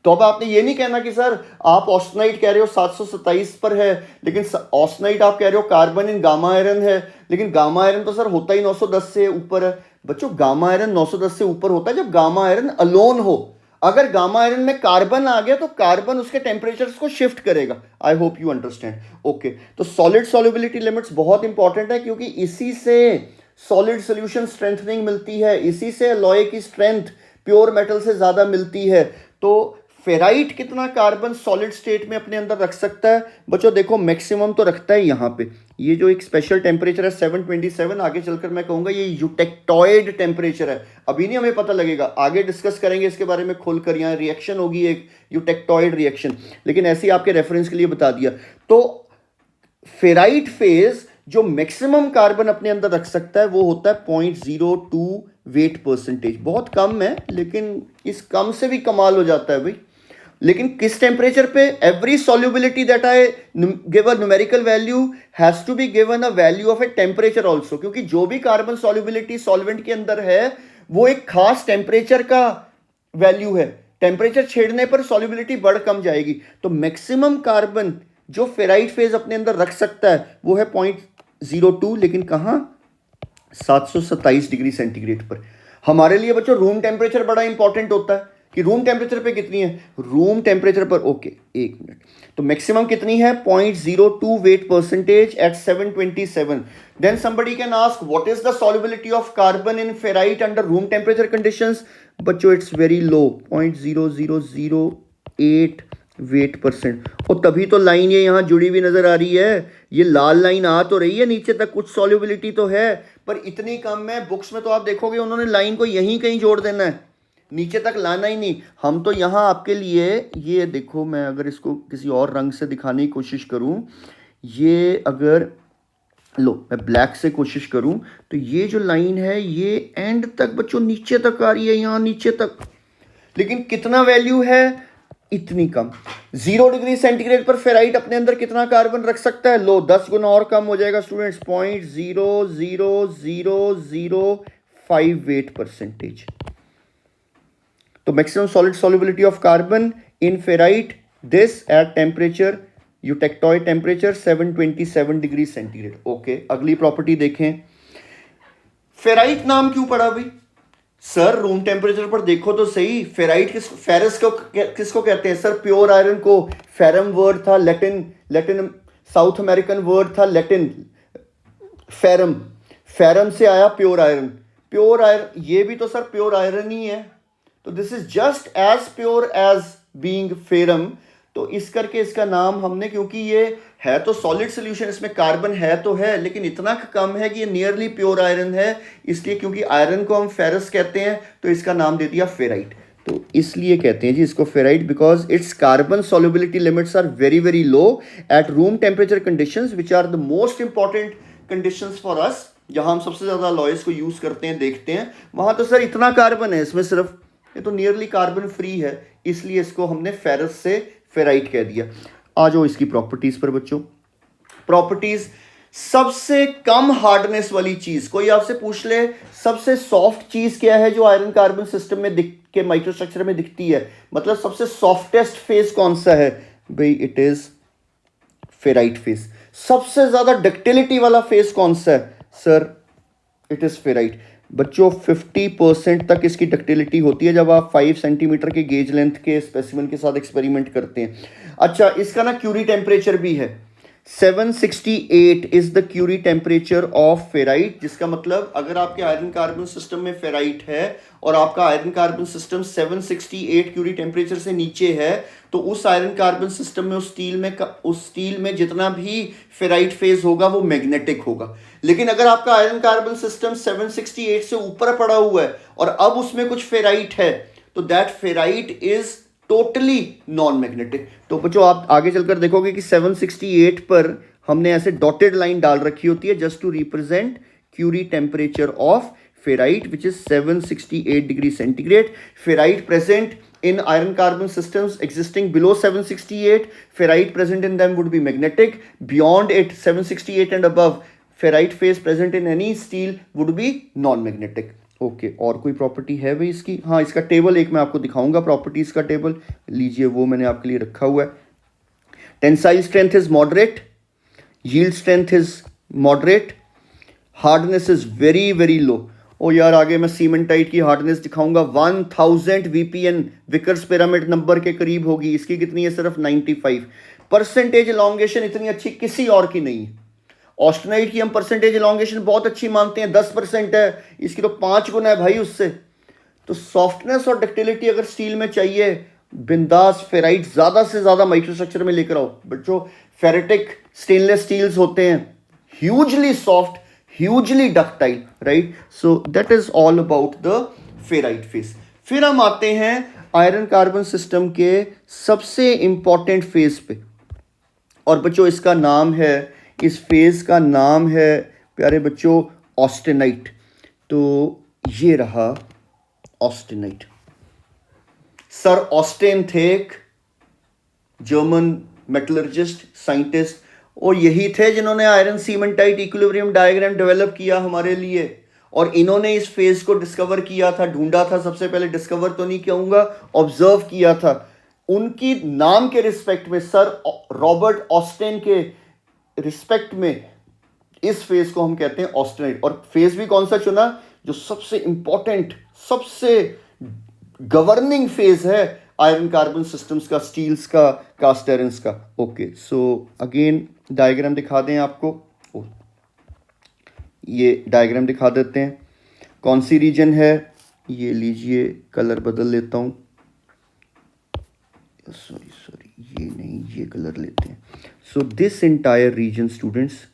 तो अब आपने ये नहीं कहना कि सर आप ऑस्टनाइट कह रहे हो 727 पर है, लेकिन ऑस्टनाइट आप कह रहे हो कार्बन इन गामा आयरन है, लेकिन गामा आयरन तो सर होता ही 910 से ऊपर है। बच्चों गामा आयरन 910 से ऊपर होता है जब गामा आयरन अलोन हो। अगर गामा आयरन में कार्बन आ गया तो कार्बन उसके टेम्परेचर्स को शिफ्ट करेगा। I hope you understand. Okay, तो सॉलिड सॉल्युबिलिटी लिमिट्स बहुत इंपॉर्टेंट है, क्योंकि इसी से सॉलिड सोल्यूशन स्ट्रेंथनिंग मिलती है, इसी से अलॉय की स्ट्रेंथ प्योर मेटल से ज्यादा मिलती है। तो फेराइट कितना कार्बन सॉलिड स्टेट में अपने अंदर रख सकता है? बच्चों देखो मैक्सिमम तो रखता है यहाँ पे, ये जो एक स्पेशल टेम्परेचर है 727, आगे चलकर मैं कहूँगा ये यूटेक्टॉइड टेम्परेचर है। अभी नहीं हमें पता लगेगा, आगे डिस्कस करेंगे इसके बारे में खोलकर, यहाँ रिएक्शन होगी एक यूटेक्टॉइड रिएक्शन, लेकिन ऐसे ही आपके रेफरेंस के लिए बता दिया। तो फेराइट फेज जो मैक्सिमम कार्बन अपने अंदर रख सकता है वो होता है 0.02 वेट परसेंटेज। बहुत कम है, लेकिन इस कम से भी कमाल हो जाता है भाई। लेकिन किस टेम्परेचर पे? Every solubility that I give a numerical value has to be given a value of a temperature also, क्योंकि जो भी कार्बन सॉल्युबिलिटी सॉल्वेंट के अंदर है वो एक खास टेम्परेचर का वैल्यू है। टेम्परेचर छेड़ने पर सॉल्युबिलिटी बढ़ कम जाएगी। तो मैक्सिमम कार्बन जो फेराइट फेज अपने अंदर रख सकता है वो है 0.02, लेकिन कहाँ 727 डिग्री सेंटीग्रेड पर। हमारे लिए बच्चों रूम टेम्परेचर बड़ा इंपॉर्टेंट होता है कि रूम टेम्परेचर पे कितनी है, रूम टेम्परेचर पर ओके 1 मिनट, तो मैक्सिमम कितनी है 0.02 weight percentage at 727। Then somebody can ask what is the solubility of carbon in ferrite under room temperature conditions. बच्चों it's very low, 0.0008 weight percent. और तभी तो लाइन ये यहाँ जुड़ी हुई नजर आ रही है, ये लाल लाइन आ तो रही है नीचे तक, कुछ सॉल्युबिलिटी तो है पर इतनी कम है। बुक्स में तो आप देखोगे उन्होंने लाइन को यहीं कहीं जोड़ देना है, नीचे तक लाना ही नहीं। हम तो यहाँ आपके लिए ये देखो, मैं अगर इसको किसी और रंग से दिखाने की कोशिश करूँ, ये अगर लो मैं ब्लैक से कोशिश करूँ तो ये जो लाइन है ये एंड तक बच्चों नीचे तक आ रही है, यहाँ नीचे तक। लेकिन कितना वैल्यू है, इतनी कम। 0 डिग्री सेंटीग्रेड पर फेराइट अपने अंदर कितना कार्बन रख सकता है, लो 10 गुना और कम हो जाएगा स्टूडेंट्स, 0.00005 वेट परसेंटेज। तो maximum solid solubility of carbon in ferrite this at temperature eutectoid temperature 727 degree centigrade. Okay, अगली प्रॉपर्टी देखें। फेराइट नाम क्यों पड़ा भाई सर, रूम टेम्परेचर पर देखो तो सही, फेराइट फेरस को किसको कहते हैं सर, प्योर आयरन को। फेरम वर्ड था लैटिन साउथ अमेरिकन वर्ड था लैटिन फेरम, फेरम से आया प्योर आयरन। प्योर आयरन ये भी तो सर प्योर आयरन ही है, तो this is just as pure as being ferrum. तो इस करके इसका नाम हमने, क्योंकि ये है तो सॉलिड सोल्यूशन, इसमें कार्बन है तो है लेकिन इतना कम है कि ये नियरली प्योर आयरन है, इसलिए क्योंकि आयरन को हम फेरस कहते हैं तो इसका नाम दे दिया फेराइट। तो इसलिए कहते हैं जी इसको ferrite because its carbon solubility limits are very very low at room temperature conditions which are the most important conditions for us. जहां हम सबसे ज्यादा अलॉयज को यूज करते हैं देखते हैं, वहां तो सर इतना कार्बन है इसमें सिर्फ, ये तो नियरली कार्बन फ्री है, इसलिए इसको हमने फेरस से फेराइट कह दिया। आ जाओ इसकी प्रॉपर्टीज पर बच्चों। प्रॉपर्टीज, सबसे कम हार्डनेस वाली चीज, कोई आपसे पूछ ले सबसे सॉफ्ट चीज क्या है जो आयरन कार्बन सिस्टम में दिख के माइक्रोस्ट्रक्चर में दिखती है, मतलब सबसे सॉफ्टेस्ट फेज कौन सा है भाई, इट इज फेराइट फेज। सबसे ज्यादा डक्टिलिटी वाला फेज कौन सा है सर, इट इज फेराइट। बच्चों 50% तक इसकी डक्टिलिटी होती है जब आप 5 सेंटीमीटर के गेज लेंथ के स्पेसिमेन के साथ एक्सपेरिमेंट करते हैं। अच्छा, इसका ना क्यूरी टेम्परेचर भी है, 768 is the Curie temperature of ferrite, जिसका मतलब अगर आपके आयरन कार्बन सिस्टम में फेराइट है और आपका iron carbon system 768 Curie temperature से नीचे है, तो उस आयरन कार्बन सिस्टम में उस स्टील में जितना भी फेराइट फेज होगा वो मैग्नेटिक होगा। लेकिन अगर आपका आयरन कार्बन सिस्टम 768 से ऊपर पड़ा हुआ है और अब उसमें कुछ फेराइट है, तो that ferrite is totally non magnetic. तो बच्चों आप आगे चलकर देखोगे कि 768 पर हमने ऐसे डॉटेड लाइन डाल रखी होती है just to represent Curie temperature of ferrite which is 768 degree centigrade. Ferrite present in iron carbon systems existing below 768, ferrite present in them would be magnetic. Beyond it, 768 and above, ferrite phase present in any steel would be non-magnetic. Okay, और कोई property है भाई इसकी? हाँ, इसका table एक मैं आपको दिखाऊंगा, प्रॉपर्टीज का टेबल लीजिए, वो मैंने आपके लिए रखा हुआ है। Tensile strength is moderate, yield strength is moderate, hardness is very very low. ओ यार, आगे मैं सीमेंटाइट की हार्डनेस दिखाऊंगा, 1000 VPN विकर्स पिरामिड नंबर के करीब होगी, इसकी कितनी है सिर्फ 95%। एलोंगेशन इतनी अच्छी किसी और की नहीं है। ऑस्टेनाइट की हम परसेंटेज एलोंगेशन बहुत अच्छी मानते हैं, 10% है, इसकी तो 5 गुना है भाई उससे। तो सॉफ्टनेस और डक्टिलिटी अगर स्टील में चाहिए, बिंदास फेराइट ज़्यादा से ज़्यादा माइक्रोस्ट्रक्चर में लेकर आओ। बच्चों फेरेटिक स्टेनलेस स्टील्स होते हैं, hugely soft, hugely ductile, right? So that is all about the ferrite phase. फिर हम आते हैं आयरन कार्बन सिस्टम के सबसे इंपॉर्टेंट फेज पे, और बच्चों इसका नाम है, इस फेज का नाम है प्यारे बच्चों ऑस्टेनाइट। तो ये रहा ऑस्टेनाइट। सर ऑस्टेन थे एक जर्मन मेटलर्जिस्ट साइंटिस्ट, और यही थे जिन्होंने iron cementite equilibrium diagram develop किया हमारे लिए, और इन्होंने इस फेज को डिस्कवर किया था, ढूंढा था सबसे पहले, डिस्कवर तो नहीं कहूंगा, ऑब्जर्व किया था। उनकी नाम के रिस्पेक्ट में, सर रॉबर्ट ऑस्टेन के रिस्पेक्ट में इस फेज को हम कहते हैं ऑस्टेनाइट। और फेज भी कौन सा चुना, जो सबसे इंपॉर्टेंट, सबसे गवर्निंग फेज है आयरन कार्बन सिस्टम्स का, स्टील्स का, कास्ट आयरन्स का। ओके, सो अगेन डायग्राम दिखा दें आपको, ये डायग्राम दिखा देते हैं। कौन सी रीजन है, ये लीजिए, कलर बदल लेता हूँ, सॉरी ये नहीं, ये कलर लेते हैं। So this entire region students,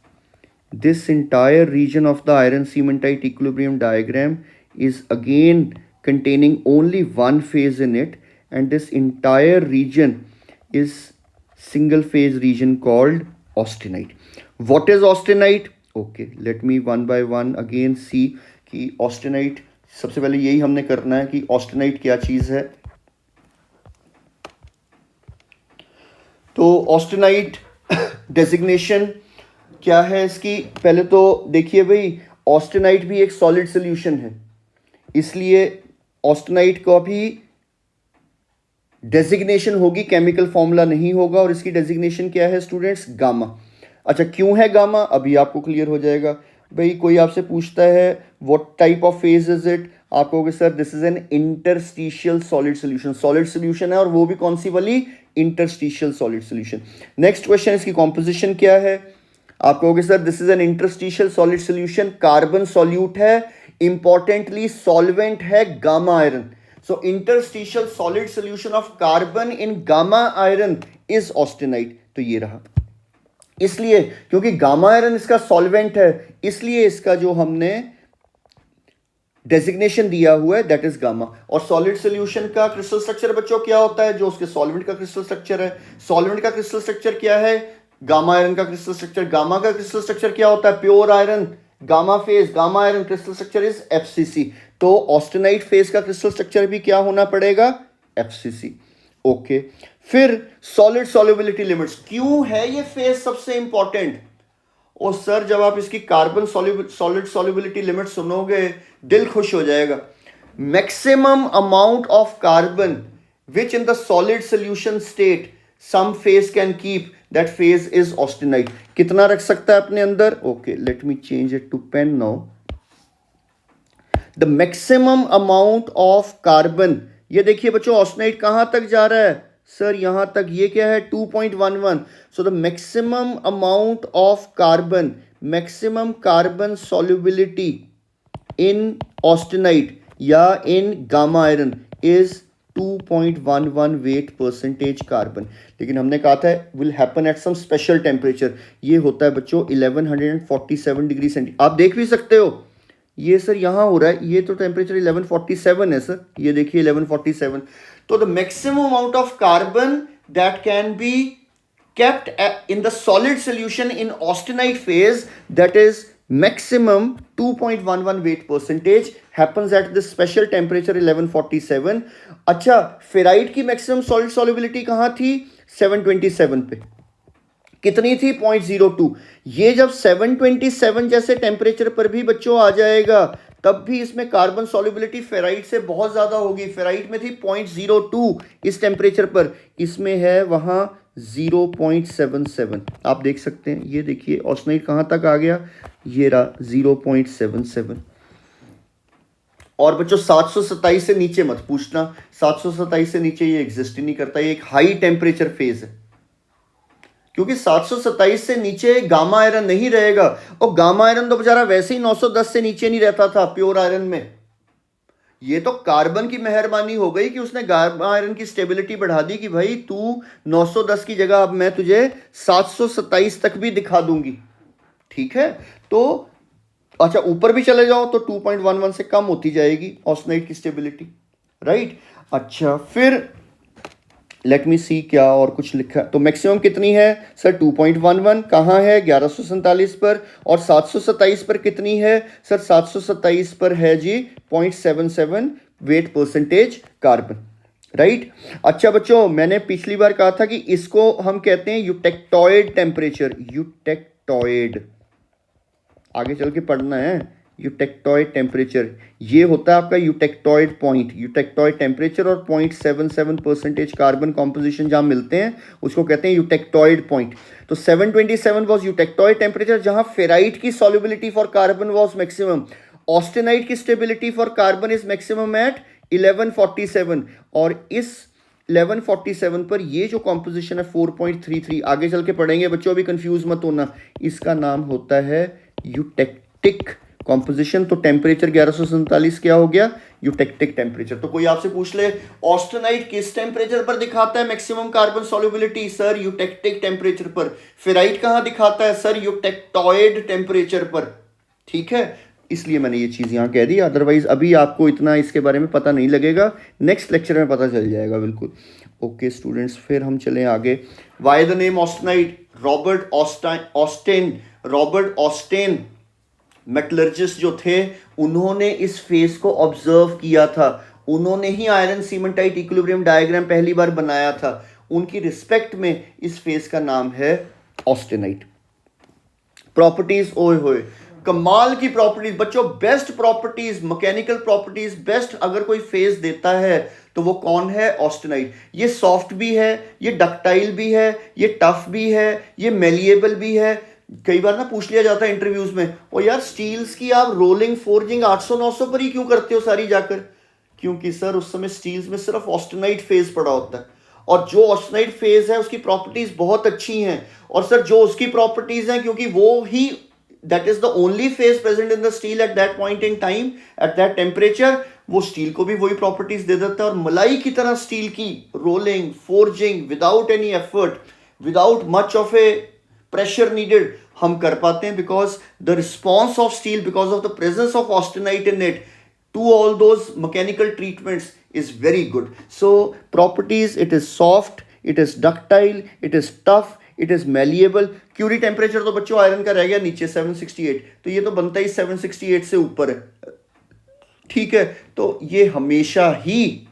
this entire region of the iron cementite equilibrium diagram is again containing only one phase in it, and this entire region is single phase region called austenite. What is austenite? Okay, let me one by one again see कि austenite, सबसे पहले यही हमने करना है कि austenite क्या चीज़ है। तो austenite डेजिग्नेशन क्या है इसकी, पहले तो देखिए भाई, ऑस्टेनाइट भी एक सॉलिड सोल्यूशन है, इसलिए ऑस्टेनाइट का भी डेजिग्नेशन होगी, केमिकल फॉर्मूला नहीं होगा, और इसकी डेजिग्नेशन क्या है स्टूडेंट्स, गामा। अच्छा, क्यों है गामा, अभी आपको क्लियर हो जाएगा। भाई कोई आपसे पूछता है what type of phase is it, आप कहोगे sir this is an interstitial solid solution. Solid solution है और वो भी कौन सी वाली, interstitial solid solution. Next question, इसकी कॉम्पोजिशन क्या है, आप कहोगे sir this is an interstitial solid solution, carbon solute है, इंपॉर्टेंटली सॉल्वेंट है gamma iron. So interstitial solid solution of carbon in gamma iron is austenite. तो ये रहा, इसलिए क्योंकि गामा आयरन इसका सॉल्वेंट है, इसलिए इसका जो हमने डेजिग्नेशन दिया हुआ है दैट इज गामा। और सॉलिड सोल्यूशन का क्रिस्टल स्ट्रक्चर बच्चों क्या होता है, जो उसके सॉल्वेंट का क्रिस्टल स्ट्रक्चर है। सॉल्वेंट का क्रिस्टल स्ट्रक्चर क्या है, गामा आयरन का क्रिस्टल स्ट्रक्चर। गामा का क्रिस्टल स्ट्रक्चर क्या होता है, pure iron, gamma phase, gamma iron crystal structure is FCC. तो ऑस्टेनाइट फेज का क्रिस्टल स्ट्रक्चर भी क्या होना पड़ेगा, एफसीसी। ओके, फिर सॉलिड सॉल्युबिलिटी लिमिट्स, क्यों है ये फेज सबसे इंपॉर्टेंट। और सर जब आप इसकी कार्बन सॉलिड सॉल्युबिलिटी लिमिट सुनोगे दिल खुश हो जाएगा। Maximum amount of carbon which in the solid solution state some phase can keep, that phase is austenite. कितना रख सकता है अपने अंदर, okay let me change it to pen now. The maximum amount of carbon, ये देखिए बच्चों austenite कहां तक जा रहा है, सर यहां तक, ये क्या है 2.11। So the maximum amount of carbon, maximum carbon solubility in austenite या in gamma iron is 2.11 weight percentage carbon. लेकिन हमने कहा था will happen at some special temperature, ये होता है बच्चों 1147 डिग्री सेंटीग्रेड। आप देख भी सकते हो, ये सर यहाँ हो रहा है, ये तो टेम्परेचर 1147 है सर, ये देखिए 1147। तो the maximum amount of carbon that can be kept in the solid solution in austenite phase, that is maximum 2.11 weight percentage happens at this special temperature 1147। अच्छा, फेराइट की मैक्सिमम सॉलिड सॉल्युबिलिटी कहां थी, 727 पे। कितनी थी, 0.02। ये जब 727 जैसे टेम्परेचर पर भी बच्चों आ जाएगा, तब भी इसमें कार्बन सॉल्युबिलिटी फेराइट से बहुत ज्यादा होगी। फेराइट में थी 0.02 इस टेम्परेचर पर, इसमें है वहां 0.77। आप देख सकते हैं, ये देखिए ऑस्टेनाइट कहां तक आ गया, ये रहा 0.77। और बच्चों 727 से नीचे मत पूछना, 727 से नीचे ये एग्जिस्ट ही नहीं करता, ये एक हाई टेम्परेचर फेज है, क्योंकि 727 से नीचे गामा आयरन नहीं रहेगा। और गामा आयरन तो बेचारा वैसे ही 910 से नीचे नहीं रहता था प्योर आयरन में। ये तो कार्बन की मेहरबानी हो गई कि उसने गामा आयरन की स्टेबिलिटी बढ़ा दी कि भाई तू 910 की जगह अब मैं तुझे 727 तक भी दिखा दूंगी, ठीक है। तो अच्छा, ऊपर भी चले जाओ तो 2.11 से कम होती जाएगी ऑस्टेनाइट की स्टेबिलिटी, राइट। अच्छा, फिर लेट मी सी क्या और कुछ लिखा। तो मैक्सिमम कितनी है सर, 2.11 कहाँ है, 1147 पर। और 727 पर कितनी है सर, 727 पर है जी 0.77 वेट परसेंटेज कार्बन, राइट। अच्छा बच्चों, मैंने पिछली बार कहा था कि इसको हम कहते हैं यूटेक्टॉइड टेम्परेचर, यूटेक्टॉइड, आगे चल के पढ़ना है, यूटेक्टॉइड टेम्परेचर, ये होता है आपका यूटेक्टॉइड पॉइंट, यूटेक्टॉइड टेम्परेचर और 0.77% कार्बन कॉम्पोजिशन जहाँ मिलते हैं उसको कहते हैं यूटेक्टॉइड पॉइंट। तो 727 वॉज यूटेक्टॉइड टेम्परेचर, जहाँ फेराइट की solubility for carbon was maximum, austenite की stability for carbon is maximum at 1147, और इस 1147 पर ये जो कॉम्पोजिशन है 4.33, आगे चल के पढ़ेंगे बच्चों, अभी कंफ्यूज मत होना, इसका नाम होता है यूटेक्टिक कॉम्पोजिशन। तो टेम्परेचर 1147 क्या हो गया, यूटेक्टिक टेम्परेचर। तो कोई आपसे पूछ ले ऑस्टेनाइट किस टेम्परेचर पर दिखाता है maximum carbon solubility, sir eutectic temperature पर। फेराइट कहां दिखाता है, सर यूटेक्टॉइड टेम्परेचर पर। ठीक है, इसलिए मैंने ये चीज़ यहाँ कह दी, अदरवाइज अभी आपको इतना इसके बारे में पता नहीं लगेगा, नेक्स्ट लेक्चर में पता चल जाएगा बिल्कुल। ओके स्टूडेंट्स, फिर हम चलें आगे। Why the name austenite, Robert ऑस्टेन metallurgist जो थे, उन्होंने इस फेज को ऑब्जर्व किया था, उन्होंने ही आयरन सीमेंटाइट इक्विलिब्रियम डायग्राम पहली बार बनाया था, उनकी रिस्पेक्ट में इस फेज का नाम है ऑस्टेनाइट। प्रॉपर्टीज, ओए होए कमाल की प्रॉपर्टीज बच्चों, best properties, mechanical properties best अगर कोई फेज देता है तो वो कौन है, ऑस्टेनाइट। ये सॉफ्ट भी है, ये डक्टाइल भी है, ये टफ भी है, ये मेलिएबल भी है। कई बार ना पूछ लिया जाता है इंटरव्यूज में, ओ यार स्टील्स की आप रोलिंग फोर्जिंग 800-900 पर ही क्यों करते हो सारी जाकर, क्योंकि सर उस समय स्टील्स में सिर्फ ऑस्टेनाइट फेज पड़ा होता है, और जो ऑस्टेनाइट फेज है उसकी प्रॉपर्टीज बहुत अच्छी हैं, और सर जो उसकी प्रॉपर्टीज हैं क्योंकि वो ही that is the only phase present in the steel at that point in time at that temperature, वो स्टील को भी वही प्रॉपर्टीज दे देता है, और मलाई की तरह स्टील की rolling forging without any effort, without much of A pressure needed हम कर पाते हैं, because the response of steel, because of the presence of austenite in it to all those mechanical treatments is very good. So properties, it is soft, it is ductile, it is tough, it is malleable. Curie temperature तो बच्चों iron का रह गया नीचे 768, तो ये तो बनता ही 768 से ऊपर है। ठीक है, तो ये हमेशा ही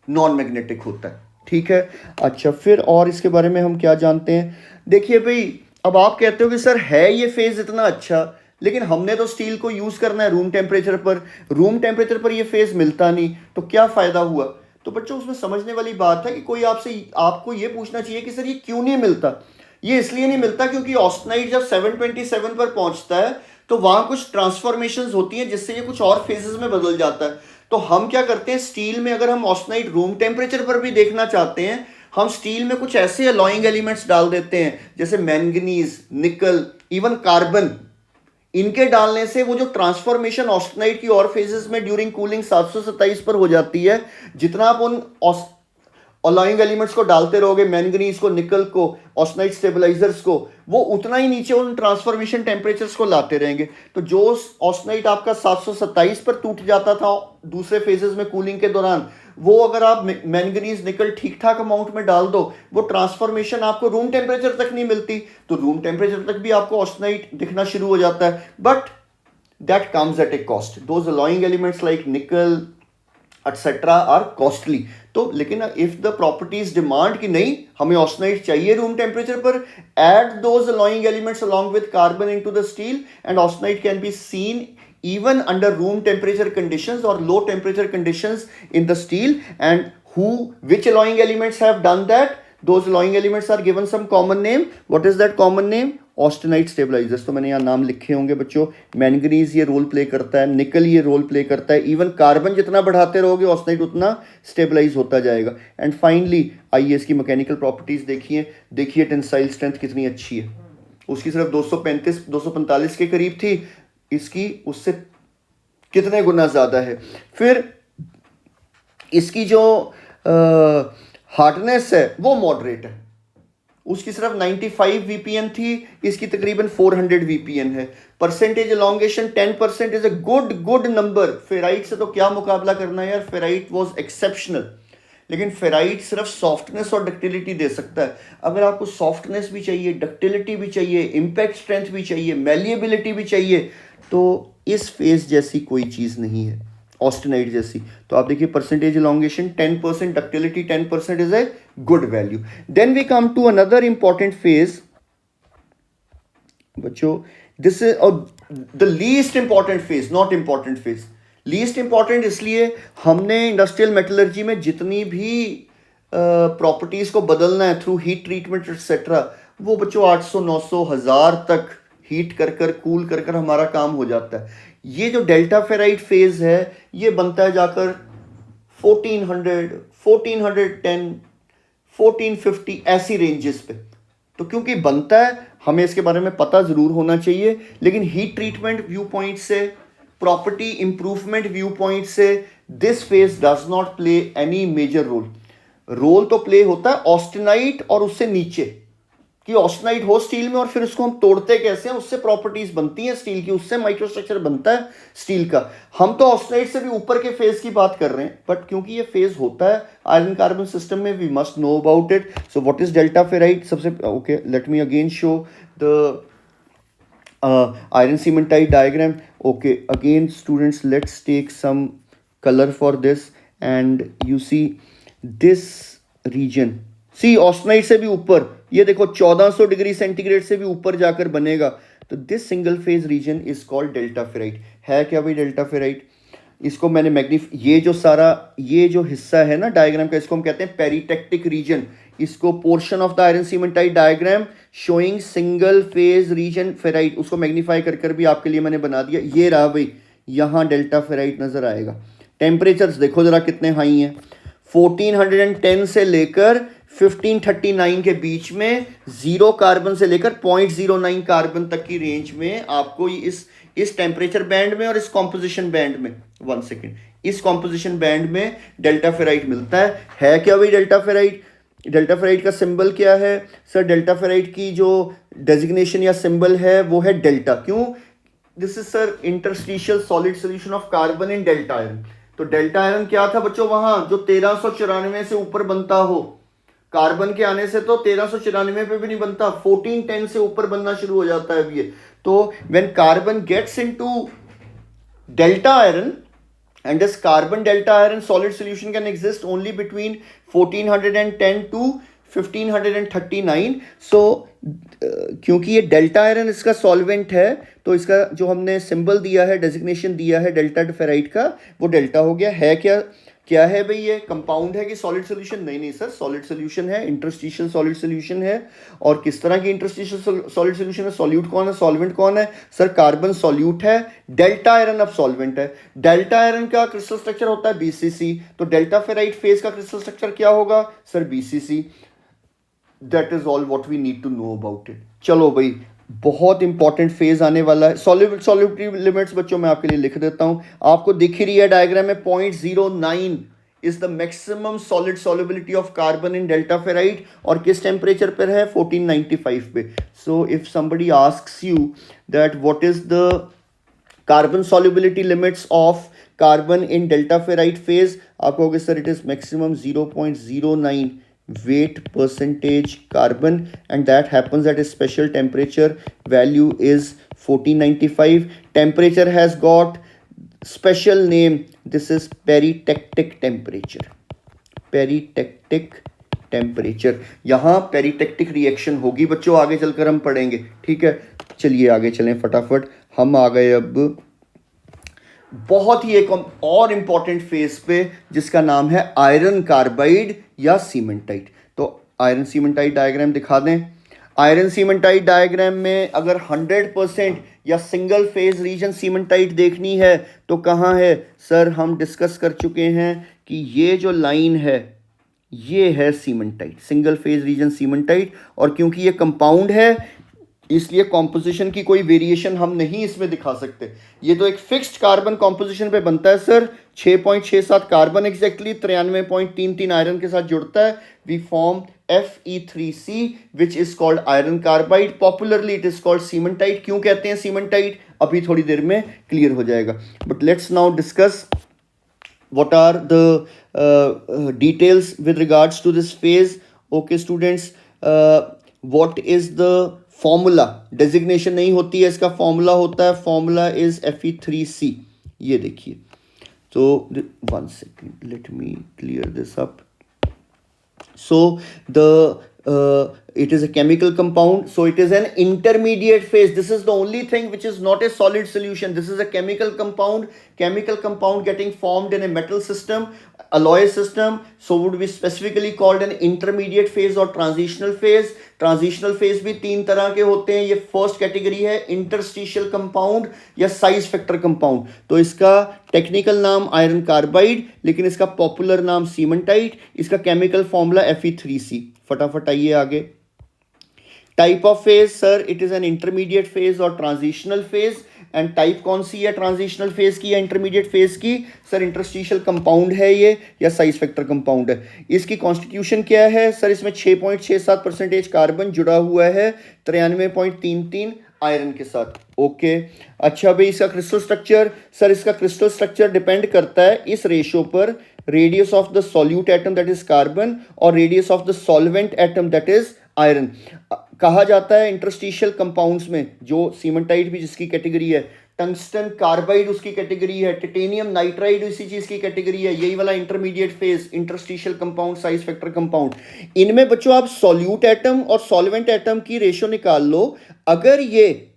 नॉन मैग्नेटिक होता है। ठीक है, अच्छा फिर और इसके बारे में हम क्या जानते हैं, देखिए भाई, अब आप कहते हो कि सर है ये फेज इतना अच्छा, लेकिन हमने तो स्टील को यूज करना है रूम टेम्परेचर पर, रूम टेम्परेचर पर ये फेज मिलता नहीं, तो क्या फायदा हुआ। तो बच्चों उसमें समझने वाली बात है कि कोई आपको ये पूछना चाहिए कि सर ये क्यों नहीं मिलता। ये इसलिए नहीं मिलता क्योंकि ऑस्टेनाइट जब 727 पर पहुंचता है तो वहां कुछ ट्रांसफॉर्मेशंस होती हैं जिससे ये कुछ और फेजेस में बदल जाता है। तो हम क्या करते हैं, स्टील में अगर हम ऑस्टेनाइट रूम टेम्परेचर पर भी देखना चाहते हैं, हम स्टील में कुछ ऐसे अलॉइंग एलिमेंट्स डाल देते हैं जैसे मैंगनीज, निकल, इवन कार्बन। इनके डालने से वो जो ट्रांसफॉर्मेशन ऑस्टेनाइट की और फेजेस में ड्यूरिंग कूलिंग 727 पर हो जाती है, जितना आप उन अलॉइंग एलिमेंट्स को डालते रहोगे, मैंगनीज को, निकल को, ऑस्टेनाइट स्टेबलाइजर्स को, वो उतना ही नीचे उन ट्रांसफॉर्मेशन टेम्परेचर्स को लाते रहेंगे। तो जो ऑस्टेनाइट आपका 727 पर टूट जाता था दूसरे फेजेस में कूलिंग के दौरान, वो अगर आप मैंगनीज, निकल ठीक ठाक अमाउंट में डाल दो, वो ट्रांसफॉर्मेशन आपको रूम टेम्परेचर तक नहीं मिलती, तो रूम टेम्परेचर तक भी आपको ऑस्टेनाइट दिखना शुरू हो जाता है। But that comes at A cost, those alloying elements like निकल एटसेट्रा आर कॉस्टली। तो लेकिन इफ द प्रॉपर्टीज डिमांड कि नहीं हमें ऑस्टेनाइट चाहिए रूम टेम्परेचर पर, add those alloying elements along with carbon into the steel and austenite can be scene even under room temperature conditions or low temperature conditions in the steel. And which alloying elements have done that? Those alloying elements are given some common name. What is that common name? Austenite stabilisers. तो मैंने यहाँ नाम लिखे होंगे बच्चों, manganese ये role play करता है, निकल ये रोल प्ले करता है, इवन कार्बन जितना बढ़ाते रहोगे ऑस्टेनाइट उतना स्टेबलाइज होता जाएगा। एंड फाइनली आइए इसकी मैकेनिकल प्रॉपर्टीज देखिए टेंसाइल स्ट्रेंथ कितनी अच्छी है, उसकी सिर्फ 245 के करीब थी, इसकी उससे कितने गुना ज्यादा है। फिर इसकी जो हार्डनेस है वो मॉडरेट है, उसकी सिर्फ 95 वीपीएन थी, इसकी तकरीबन 400 वीपीएन है। Percentage elongation 10% is a good number. Ferrite से तो क्या मुकाबला करना यार, फेराइट वाज एक्सेप्शनल। लेकिन फेराइट सिर्फ सॉफ्टनेस और डक्टिलिटी दे सकता है। अगर आपको सॉफ्टनेस भी चाहिए, डक्टिलिटी भी चाहिए, इम्पैक्ट स्ट्रेंथ भी चाहिए, मैलिएबिलिटी भी चाहिए, तो इस फेज जैसी कोई चीज़ नहीं है ऑस्टेनाइट जैसी। तो आप देखिए percentage elongation 10%, ductility 10% is a good value. Then we come to another important phase बच्चों, this is the least important phase, not important phase. Least important इसलिए हमने इंडस्ट्रियल मेटलर्जी में जितनी भी प्रॉपर्टीज को बदलना है थ्रू हीट ट्रीटमेंट एक्सेट्रा, वो बच्चों 800 900 1000 तक हीट कर कर कूल कर कर हमारा काम हो जाता है। ये जो डेल्टा फेराइट फेज है ये बनता है जाकर 1400 1410 1450 ऐसी रेंजेस पे। तो क्योंकि बनता है हमें इसके बारे में पता जरूर होना चाहिए, लेकिन हीट ट्रीटमेंट व्यू पॉइंट से, प्रॉपर्टी इंप्रूवमेंट व्यू पॉइंट से, this phase does not play any major role. Role तो प्ले होता है ऑस्टेनाइट और उससे नीचे, कि ऑस्टेनाइट हो स्टील में और फिर उसको हम तोड़ते कैसे हैं, उससे प्रॉपर्टीज बनती हैं स्टील की, उससे माइक्रोस्ट्रक्चर बनता है स्टील का। हम तो ऑस्टेनाइट से भी ऊपर के फेज की बात कर रहे हैं, बट क्योंकि ये फेज होता है आयरन कार्बन सिस्टम में, we must know about it. So what is delta ferrite? सबसे okay, let me again show the iron cementite diagram. Okay, again students, let's take some color for this, and you see this region, see austenite से भी ऊपर, ये देखो 1400 degree centigrade से भी ऊपर जाकर बनेगा। तो this single phase region is called delta ferrite. है क्या भाई डेल्टा फेराइट? इसको मैंने ये जो सारा ये जो हिस्सा है ना डायग्राम का, इसको हम कहते हैं पेरिटेक्टिक रीजन। इसको portion of the iron cementite diagram showing single phase region ferrite, उसको मैग्नीफाई कर कर भी आपके लिए मैंने बना दिया। ये रहा भाई, यहाँ डेल्टा फेराइट नजर आएगा। टेम्परेचर्स देखो जरा कितने हाई हैं, 1410 से लेकर 1539 के बीच में, 0 कार्बन से लेकर 0.09 कार्बन तक की रेंज में आपको इस टेम्परेचर बैंड में और इस कॉम्पोजिशन बैंड में, 1 सेकेंड, इस कॉम्पोजिशन बैंड में डेल्टा फेराइट मिलता है। है क्या भाई डेल्टा फेराइट? डेल्टा फेराइट का सिंबल क्या है सर? डेल्टा फेराइट की जो डेजिग्नेशन या सिंबल है वो है डेल्टा। क्यों? This is sir interstitial solid solution of carbon in delta iron. तो डेल्टा आयरन क्या था बच्चों? वहां जो 1394 से ऊपर बनता हो, कार्बन के आने से तो 1394 पे भी नहीं बनता, 1410 से ऊपर बनना शुरू हो जाता है अब ये। तो when carbon gets into delta iron, and this carbon delta iron solid solution can exist only between 1410 to 1539। so क्योंकि ये डेल्टा आयरन इसका सॉल्वेंट है, तो इसका जो हमने सिंबल दिया है, डेजिग्नेशन दिया है डेल्टा फेराइट का, वो डेल्टा हो गया। है क्या है भाई? ये कंपाउंड है कि सॉलिड सोल्यूशन? नहीं सर, सॉलिड सोल्यूशन है, इंटरस्टिशियल सॉलिड सोल्यूशन है। और किस तरह की इंटरस्टिशियल सॉलिड सोल्यूशन है? सॉल्यूट कौन है, सॉल्वेंट कौन है सर? कार्बन सॉल्यूट है, डेल्टा आयरन अब सॉल्वेंट है। डेल्टा आयरन का क्रिस्टल स्ट्रक्चर होता है बीसीसी, तो डेल्टा फेराइट फेज का क्रिस्टल स्ट्रक्चर क्या होगा sir? BCC. That is all what we need to know about it. चलो भाई, बहुत इंपॉर्टेंट फेज आने वाला है। सॉल्युबिलिटी लिमिट्स बच्चों मैं आपके लिए लिख देता हूं, आपको दिख ही रही है डायग्राम में। 0.09 is the maximum solid solubility of carbon in delta ferrite, और किस टेम्परेचर पर है? 1495 पे। So if somebody asks you that what is the carbon solubility limits of carbon in delta ferrite phase, आप कहोगे sir it is maximum 0.09 weight percentage carbon, and that happens at a special temperature. Value is 1495. Temperature has got special name. This is peritectic temperature. Peritectic temperature. यहाँ peritectic reaction होगी बच्चों, आगे चलकर हम पढ़ेंगे, ठीक है। चलिए आगे चलें फटाफट। हम आ गए अब बहुत ही एक और इंपॉर्टेंट फेज पे, जिसका नाम है आयरन कार्बाइड या सीमेंटाइट। तो आयरन सीमेंटाइट डायग्राम दिखा दें। आयरन सीमेंटाइट डायग्राम में अगर 100% या सिंगल फेज रीजन सीमेंटाइट देखनी है तो कहाँ है सर? हम डिस्कस कर चुके हैं कि ये जो लाइन है ये है cementite, single phase region cementite. और क्योंकि ये कंपाउंड है इसलिए कॉम्पोजिशन की कोई वेरिएशन हम नहीं इसमें दिखा सकते। ये तो एक फिक्स्ड कार्बन कॉम्पोजिशन पे बनता है सर। 6.67 कार्बन एग्जैक्टली 93.33 आयरन के साथ जुड़ता है। We form Fe3C which is called iron carbide. Popularly it is called cementite. क्यों कहते हैं सीमेंटाइट, अभी थोड़ी देर में क्लियर हो जाएगा। But let's now discuss what are the details with regards to this phase. Okay students, what is the formula? designation नहीं होती है, इसका formula होता है, formula is Fe3C। ये देखिए, तो 1 second, let me clear this up. So the it is a chemical compound, so it is an intermediate phase. This is the only thing which is not a solid solution. This is a chemical compound getting formed in a metal system, alloy system, so would be specifically called an intermediate phase or transitional phase. Transitional phase भी तीन तरह के होते हैं. ये first category है interstitial compound या size factor compound. तो इसका टेक्निकल नाम आयरन कार्बाइड, लेकिन इसका पॉपुलर नाम सीमेंटाइट. इसका केमिकल फॉर्मूला Fe3C. फटाफट आइए आगे. Type of phase sir, it is an intermediate phase और ट्रांजिशनल फेज. एंड टाइप कौन सी है ट्रांजिशनल फेज की या इंटरमीडिएट फेज की? सर इंटरस्टिशियल कंपाउंड है ये या साइज फैक्टर कंपाउंड है. इसकी कॉन्स्टिट्यूशन क्या है सर? इसमें 6.67% कार्बन जुड़ा हुआ है 93.33 आयरन के साथ. ओके अच्छा भाई, इसका क्रिस्टल स्ट्रक्चर सर, इसका क्रिस्टल स्ट्रक्चर डिपेंड करता है इस रेशियो पर, radius of the solute atom that is carbon और radius of the solvent atom that is iron. कहा जाता है इंटरस्टिशियल कंपाउंड्स में, जो सीमेंटाइट भी जिसकी कैटेगरी है, टंगस्टन कार्बाइड उसकी कैटेगरी है, टिटेनियम नाइट्राइड इसी चीज की कैटेगरी है. यही वाला intermediate phase interstitial compound, size factor compound. इनमें बच्चों आप सॉल्यूट एटम और सॉल्वेंट एटम की रेशियो निकाल लो. अगर ये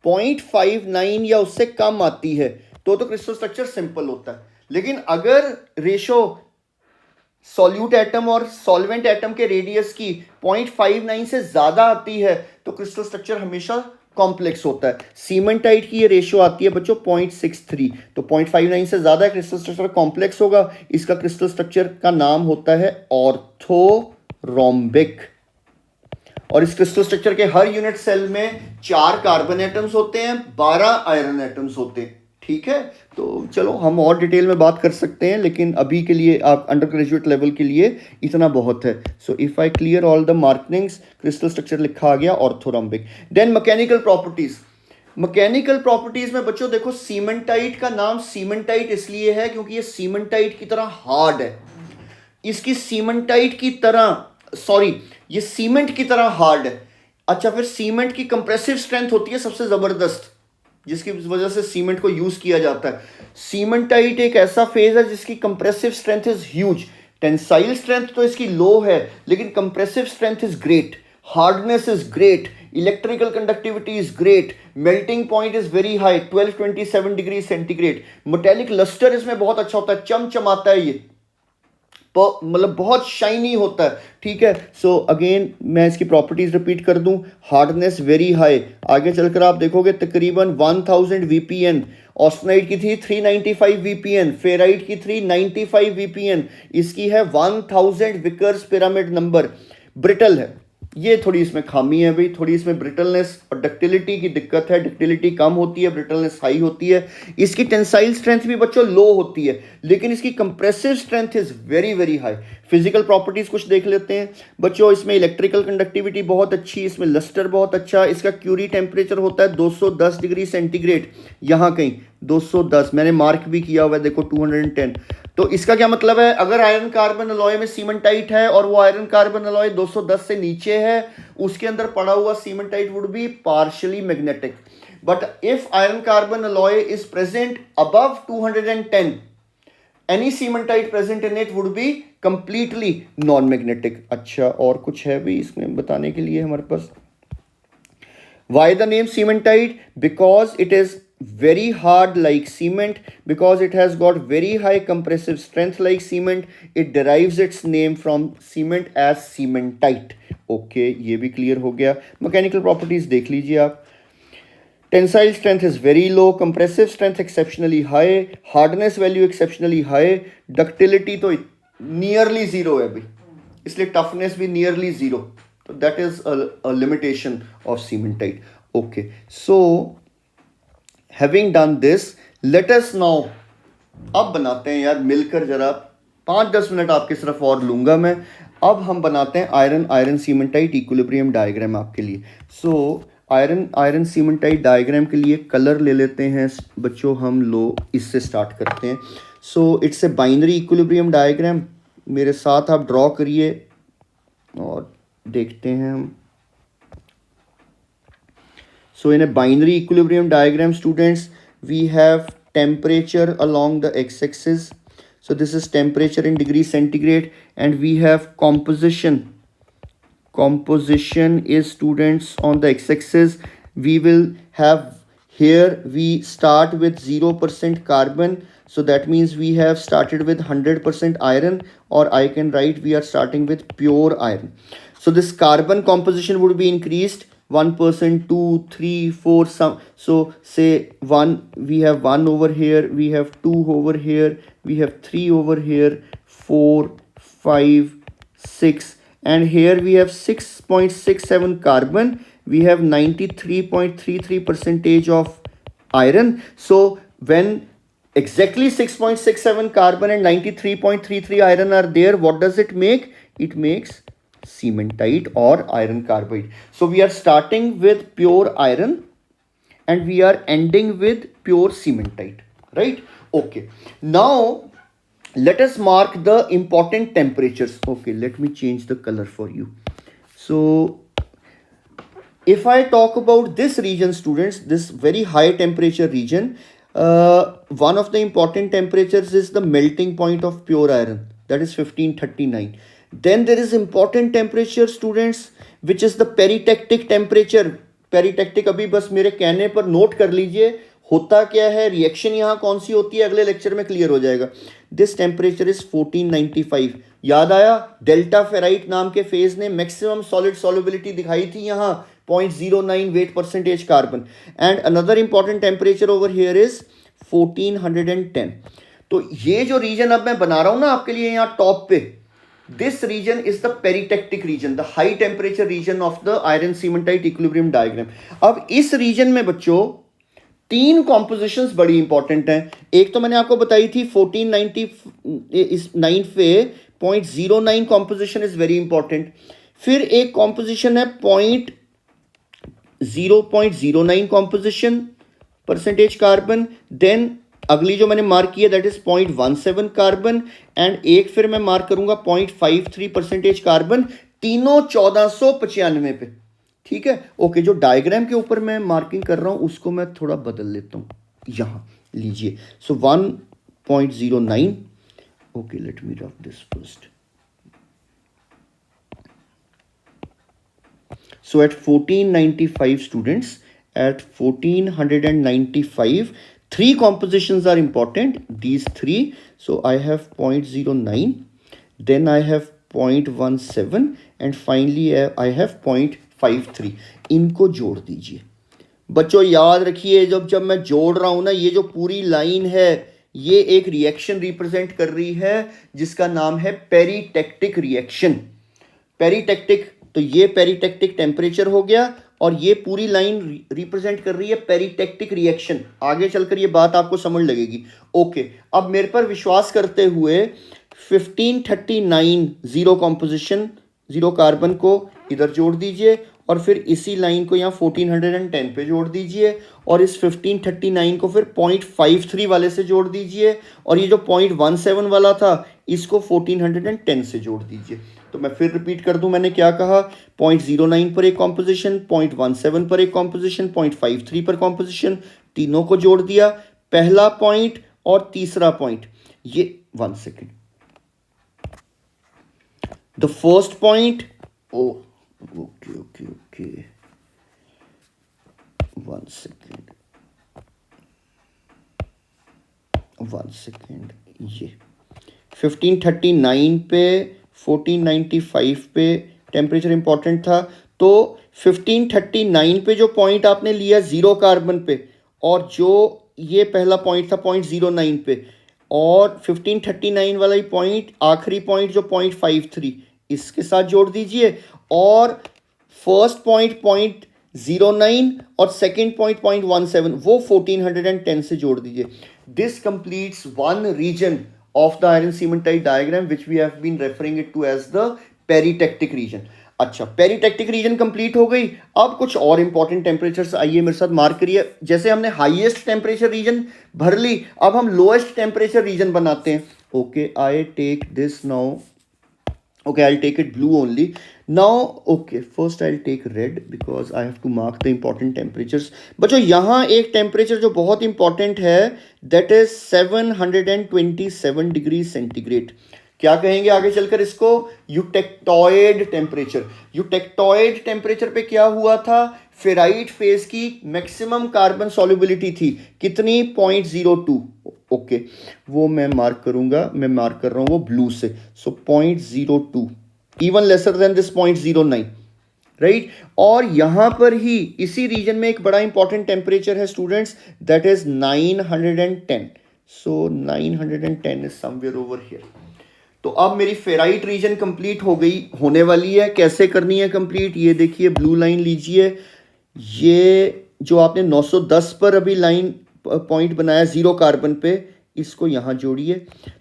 0.59 या उससे कम आती है तो क्रिस्टल स्ट्रक्चर सिंपल होता है. लेकिन अगर रेशियो सॉल्यूट एटम और सॉल्वेंट एटम के रेडियस की 0.59 से ज्यादा आती है तो क्रिस्टल स्ट्रक्चर हमेशा कॉम्प्लेक्स होता है. सीमेंटाइट की ये रेशियो आती है बच्चों 0.63, तो 0.59 से ज्यादा क्रिस्टल स्ट्रक्चर कॉम्प्लेक्स होगा. इसका क्रिस्टल स्ट्रक्चर का नाम होता है ऑर्थोरोम्बिक. और इस क्रिस्टल स्ट्रक्चर के हर यूनिट सेल में 4 कार्बन एटम्स होते हैं, 12 आयरन एटम्स होते हैं. ठीक है, तो चलो हम और डिटेल में बात कर सकते हैं, लेकिन अभी के लिए आप अंडर ग्रेजुएट लेवल के लिए इतना बहुत है. So if I clear all the markings, crystal structure लिखा आ गया orthorhombic. Then mechanical properties. Mechanical properties में बच्चों देखो, सीमेंटाइट का नाम सीमेंटाइट इसलिए है क्योंकि ये सीमेंटाइट की तरह हार्ड है. इसकी सीमेंटाइट की तरह ये सीमेंट की तरह हार्ड है. अच्छा, फिर सीमेंट की कंप्रेसिव स्ट्रेंथ होती है सबसे जबरदस्त, जिसकी वजह से सीमेंट को यूज किया जाता है. सीमेंटाइट एक ऐसा फेज है जिसकी compressive strength is huge. Tensile strength तो इसकी लो है, लेकिन compressive strength is great, hardness is great, electrical conductivity is great, melting point is very high 1227 degree centigrade. Metallic lustre इसमें बहुत अच्छा होता है, चमचमाता है ये, मतलब बहुत शाइनी होता है. ठीक है, सो अगेन मैं इसकी प्रॉपर्टीज रिपीट कर दूं. हार्डनेस वेरी हाई, आगे चलकर आप देखोगे तकरीबन 1000 VPN. ऑस्टनाइट की थी 395 VPN, फेराइट की 395 VPN, इसकी है 1000 विकर्स पिरामिड नंबर. ब्रिटल है, ये थोड़ी इसमें खामी है भाई, थोड़ी इसमें ब्रिटलनेस और डक्टिलिटी की दिक्कत है. डक्टिलिटी कम होती है, ब्रिटलनेस हाई होती है. इसकी टेंसाइल स्ट्रेंथ भी बच्चों लो होती है, लेकिन इसकी compressive strength is very very high. Physical properties कुछ देख लेते हैं बच्चों. इसमें इलेक्ट्रिकल कंडक्टिविटी बहुत अच्छी, इसमें लस्टर बहुत अच्छा. इसका क्यूरी टेम्परेचर होता है 210 डिग्री सेंटीग्रेड, यहाँ कहीं 210, मैंने मार्क भी किया हुआ है देखो 210. तो इसका क्या मतलब है? अगर आयरन कार्बन अलॉय में सीमेंटाइट है और वो आयरन कार्बन अलॉय 210 से नीचे है, उसके अंदर पड़ा हुआ cementite would be partially magnetic. But if iron carbon alloy is present above 210, any cementite present in it would be completely non-magnetic. अच्छा, और कुछ है भी इसमें बताने के लिए हमारे पास. Why the name cementite? Because it is very hard like cement, because it has got very high compressive strength like cement. It derives its name from cement as cementite. Okay, ये भी क्लियर हो गया. Mechanical properties देख लीजिए आप. Tensile strength is very low, compressive strength exceptionally high, hardness value exceptionally high, ductility तो nearly zero है भाई, इसलिए toughness भी nearly zero. तो that is a limitation of cementite. Okay, so having done this, let us now, अब बनाते हैं यार मिलकर जरा 5-10 मिनट आपके सिर्फ और लूँगा मैं. अब हम बनाते हैं आयरन सीमेंटाइट इक्विलिब्रियम डायग्राम आपके लिए. सो आयरन सीमेंटाइट डायग्राम के लिए कलर ले लेते हैं बच्चों हम लोग, इससे स्टार्ट करते हैं. So it's a binary equilibrium diagram. मेरे साथ आप ड्रॉ करिए और देखते हैं हम. So in a binary equilibrium diagram students, we have temperature along the x-axis. So this is temperature in degree centigrade, and we have composition composition is, students, on the x-axis we will have, here we start with 0% carbon, so that means we have started with 100% iron, or I can write we are starting with pure iron. So this carbon composition would be increased 1%, 2, 3, 4, some. So say 1, we have 1 over here, we have 2 over here, we have 3 over here, 4, 5, 6, and here we have 6.67 carbon, we have 93.33 percentage of iron. So when exactly 6.67 carbon and 93.33 iron are there, what does it make? It makes cementite or iron carbide. So we are starting with pure iron and we are ending with pure cementite, right? Okay, now let us mark the important temperatures. Okay, let me change the color for you. So if I talk about this region, students, this very high temperature region, one of the important temperatures is the melting point of pure iron, that is 1539. Then there is important temperature, students, which is the peritectic temperature. Peritectic अभी बस मेरे कहने पर note कर लीजिए, होता क्या है, रिएक्शन यहाँ कौन सी होती है, अगले लेक्चर में क्लियर हो जाएगा. This temperature is 1495. याद आया, डेल्टा फेराइट नाम के फेज ने मैक्सिमम सॉलिड सॉल्युबिलिटी दिखाई थी यहाँ 0.09 wait percentage carbon. And another important temperature over here is 1410. तो ये जो रीजन अब मैं बना रहा हूं ना आपके लिए यहाँ टॉप पे, this region is the peritectic region, the high temperature region of the iron cementite equilibrium diagram. अब इस रीजन में बच्चों तीन कॉम्पोजिशंस बड़ी इंपॉर्टेंट हैं. एक तो मैंने आपको बताई थी 1499 पे 0.09 कॉम्पोजिशन इज वेरी इंपॉर्टेंट. फिर एक कॉम्पोजिशन है 0.09 कॉम्पोजिशन परसेंटेज कार्बन. देन अगली जो मैंने मार्क की है दैट इज 0.17 कार्बन, एंड एक फिर मैं मार्क करूंगा 0.53 परसेंटेज कार्बन. तीनों 1495 पे. ठीक है, ओके. जो डायग्राम के ऊपर मैं मार्किंग कर रहा हूं उसको मैं थोड़ा बदल लेता हूं. यहां लीजिए, so 1.09. Okay, let me rough this first. So at 1495 students, at 1495, three compositions are important, these three. So I have 0.09, then I have 0.17, and finally I have 0.53. इनको जोड़ दीजिए. बच्चों याद रखिए, जब मैं जोड़ रहा हूं ना, ये जो पूरी लाइन है ये एक रिएक्शन रिप्रेजेंट कर रही है जिसका नाम है पेरिटेक्टिक रिएक्शन. पेरिटेक्टिक, तो ये पेरिटेक्टिक टेम्परेचर हो गया और ये पूरी लाइन रिप्रेजेंट कर रही है पेरिटेक्टिक रिएक्शन. आगे चलकर ये बात आपको समझ लगेगी. ओके, अब मेरे पर विश्वास करते हुए 1539 जीरो कॉम्पोजिशन, जीरो कार्बन को इधर जोड़ दीजिए और फिर इसी लाइन को यहाँ 1410 पे जोड़ दीजिए और इस 1539 को फिर 0.53 वाले से जोड़ दीजिए और ये जो 0.17 वाला था इसको 1410 से जोड़ दीजिए. तो मैं फिर रिपीट कर दूं, मैंने क्या कहा, 0.09 पर एक कॉम्पोजिशन, 0.17 पर एक कॉम्पोजिशन, 0.53 पर कॉम्पोजिशन, तीनों को जोड़ दिया. पहला पॉइंट और तीसरा पॉइंट, ये 1 second. The first point, okay 1 second. ये 1539 पे 1495 पे टेम्परेचर इंपॉर्टेंट था. तो 1539 पे जो पॉइंट आपने लिया जीरो कार्बन पे और जो ये पहला पॉइंट था 0.09 पे, और 1539 वाला ही पॉइंट, आखिरी पॉइंट जो 0.53, इसके साथ जोड़ दीजिए. और फर्स्ट पॉइंट 0.09 और सेकेंड पॉइंट 0.17 वो 1410 से जोड़ दीजिए. This completes one region of the iron cementite diagram which we have been referring it to as the peritectic region. अच्छा, पेरिटेक्टिक रीजन कंप्लीट हो गई. अब कुछ और इंपॉर्टेंट टेम्परेचर्स आइए मेरे साथ मार्क करिए. जैसे हमने हाईएस्ट टेम्परेचर रीजन भर ली, अब हम लोएस्ट टेम्परेचर रीजन बनाते हैं. Okay, I take this now. Okay, I'll take it blue only. Now, okay, first I'll take red because I have to mark the important temperatures. बच्चों यहाँ एक temperature जो बहुत इंपॉर्टेंट है that is 727 डिग्री सेंटीग्रेड. क्या कहेंगे आगे चलकर इसको? Eutectoid temperature. यूटेक्टॉइड टेम्परेचर पे क्या हुआ था? फेराइट फेज की मैक्सिमम कार्बन सॉल्युबिलिटी थी कितनी? 0.02। ओके, वो मैं मार्क करूंगा, मैं मार्क कर रहा हूं वो ब्लू से। सो 0.02, even lesser than this 0.09, right. और यहां पर ही इसी रीजन में एक बड़ा इंपॉर्टेंट टेम्परेचर है students, that is 910। So 910 is somewhere over here. तो अब मेरी फेराइट रीजन कंप्लीट हो गई, होने वाली है। कैसे करनी है कंप्लीट? ये देखिए, ब्लू लाइन लीजिए, ये जो आपने 910 पर अभी लाइन पॉइंट बनाया 0 कार्बन पे, इसको यहाँ जोड़िए।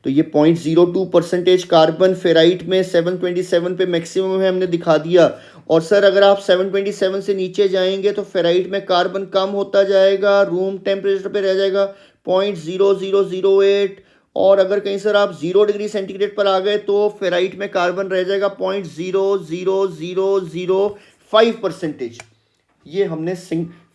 तो ये 0.02% कार्बन फेराइट में 727 पे मैक्सिमम है, हमने दिखा दिया। और सर अगर आप 727 से नीचे जाएंगे तो फेराइट में कार्बन कम होता जाएगा, रूम टेम्परेचर पे रह जाएगा 0.0008। और अगर कहीं सर आप 0 डिग्री सेंटीग्रेड पर आ गए तो फेराइट में कार्बन रह जाएगा 0.00005%। ये हमने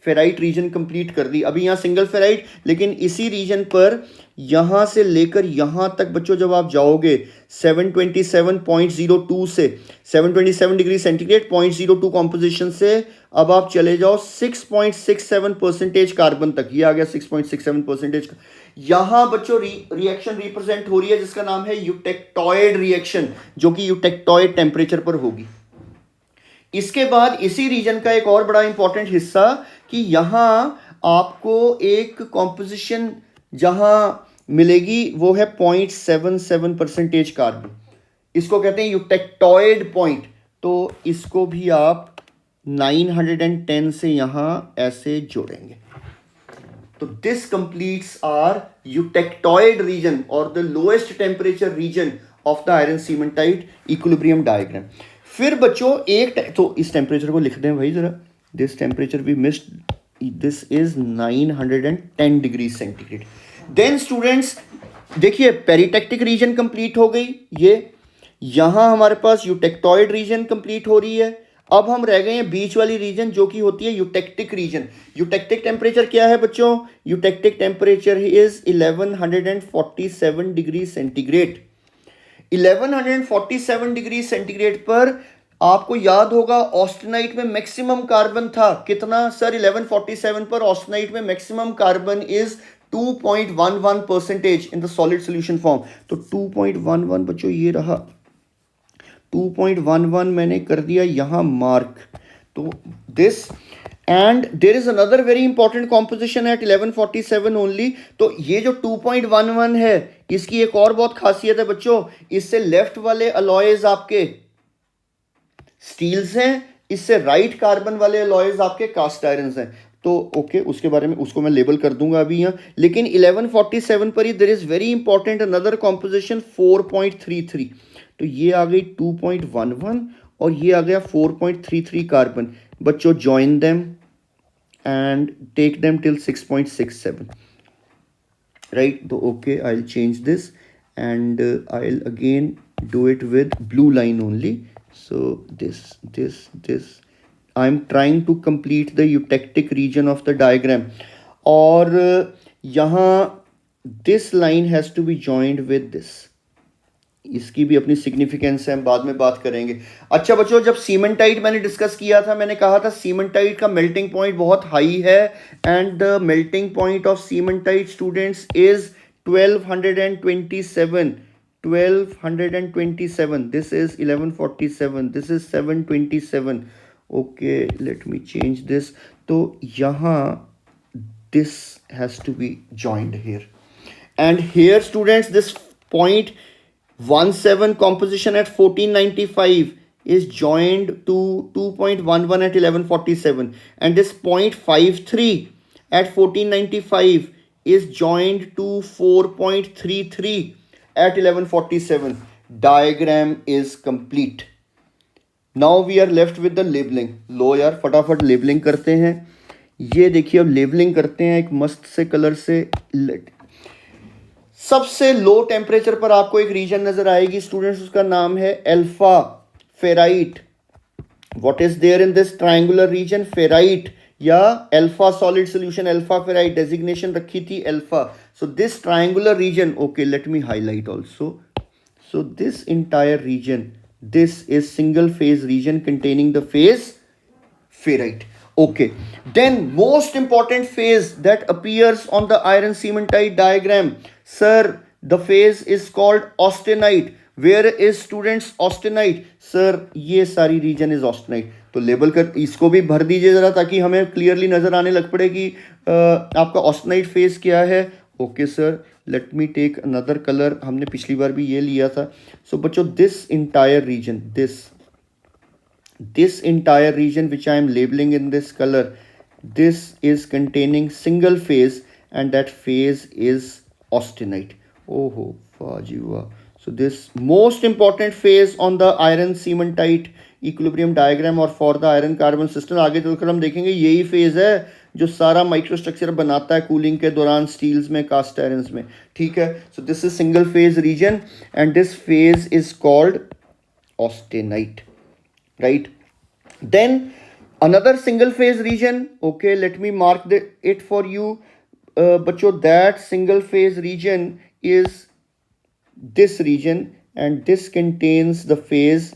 फेराइट रीजन कंप्लीट कर दी। अभी यहाँ सिंगल फेराइट, लेकिन इसी रीजन पर यहाँ से लेकर यहाँ तक बच्चों जब आप जाओगे 727.02 से 727 डिग्री सेंटीग्रेड 0.02 कॉम्पोजिशन से अब आप चले जाओ 6.67% कार्बन तक। ये आ गया 6.67%। यहाँ बच्चों रिएक्शन रिप्रेजेंट हो रही है जिसका नाम है यूटेक्टॉइड रिएक्शन, जो कि यूटेक्टॉइड टेम्परेचर पर होगी। इसके बाद इसी रीजन का एक और बड़ा इंपॉर्टेंट हिस्सा कि यहां आपको एक कॉम्पोजिशन जहां मिलेगी वो है 0.77% कार्बन। इसको कहते हैं यूटेक्टॉइड पॉइंट। तो इसको भी आप 910 से यहां ऐसे जोड़ेंगे। तो this completes our eutectoid region और the lowest temperature region of the iron cementite equilibrium diagram. फिर बच्चों तो इस टेम्परेचर को लिख दें भाई जरा। This temperature we missed, this is 910 degree centigrade. Then students देखिए, पेरिटेक्टिक रीजन कंप्लीट हो गई। ये यहां हमारे पास यूटेक्टॉइड रीजन कंप्लीट हो रही है। अब हम रह गए हैं बीच वाली रीजन जो कि होती है यूटेक्टिक रीजन। यूटेक्टिक टेम्परेचर क्या है बच्चों? Eutectic temperature is 1147 degree centigrade. 1147 degree centigrade पर आपको याद होगा ऑस्टेनाइट में मैक्सिमम कार्बन था कितना? सर 1147 पर ऑस्टेनाइट में maximum carbon is 2.11% in the solid solution form. तो 2.11 बच्चों ये रहा, 2.11 मैंने कर दिया यहां मार्क। तो this and there is another very important composition at 1147 only. तो ये जो 2.11 है इसकी एक और बहुत खासियत है बच्चों, इससे लेफ्ट वाले अलॉयज आपके स्टील्स हैं, इससे राइट कार्बन वाले अलॉयज आपके कास्ट आयरन्स हैं। तो ओके, उसके बारे में उसको मैं लेबल कर दूंगा अभी यहाँ। लेकिन 1147 पर ही there is very important another composition 4.33। तो ये आ गई 2.11 और ये आ गया 4.33 कार्बन। बच्चों join them and take them till 6.67, right. तो okay, I will change this and I will again do it with blue line only. So this I'm trying to complete the eutectic region of the diagram. और यहाँ this line has to be joined with this. इसकी भी अपनी significance है, हम बाद में बात करेंगे। अच्छा बच्चों, जब सीमेंटाइट मैंने डिस्कस किया था, मैंने कहा था सीमेंटाइट का मेल्टिंग पॉइंट बहुत हाई है and the melting point of cementite students is 1227. 1227. This is 1147. This is 727. Okay, let me change this. तो यहाँ this has to be joined here. And here students, this 0.17 composition at 1495 is joined to 2.11 at 1147. And this 0.53 at 1495 is joined to 4.33 at 1147. Diagram is complete. Now we are left with the labeling. लो यार फटाफट labelling करते हैं। ये देखिए, अब labelling करते हैं एक मस्त से कलर से। सबसे लो टेम्परेचर पर आपको एक रीजन नजर आएगी स्टूडेंट्स, उसका नाम है alpha ferrite. What is there in this triangular region? Ferrite या alpha solid solution, alpha ferrite designation रखी थी alpha. So this triangular region, okay let me highlight also. So this entire region, this is single phase region containing the phase ferrite. Okay, then most important phase that appears on the iron cementite diagram, sir, the phase is called austenite. Where is students austenite? Sir ये सारी reason is austenite. तो label कर इसको भी भर दीजिए जरा, ताकि हमें क्लियरली नजर आने लग पड़े कि आपका ऑस्टेनाइट फेज क्या है. Okay sir, let me take another colour. हमने पिछली बार भी ये लिया था. सो बच्चों, this entire region, this entire region which I am labeling in this color, this is containing single phase, and that phase is austenite. Oh वाह जी वाह. So this most important phase on the iron cementite equilibrium diagram और for the iron carbon system, आगे चलकर हम देखेंगे यही phase है जो सारा माइक्रोस्ट्रक्चर बनाता है कूलिंग के दौरान स्टील्स में, कास्ट आयरन्स में. ठीक है. So this is single phase region and this phase is called austenite, right? Then another single phase region, okay, let me mark it for you. Bachcho, that single phase region is this region, and this contains the phase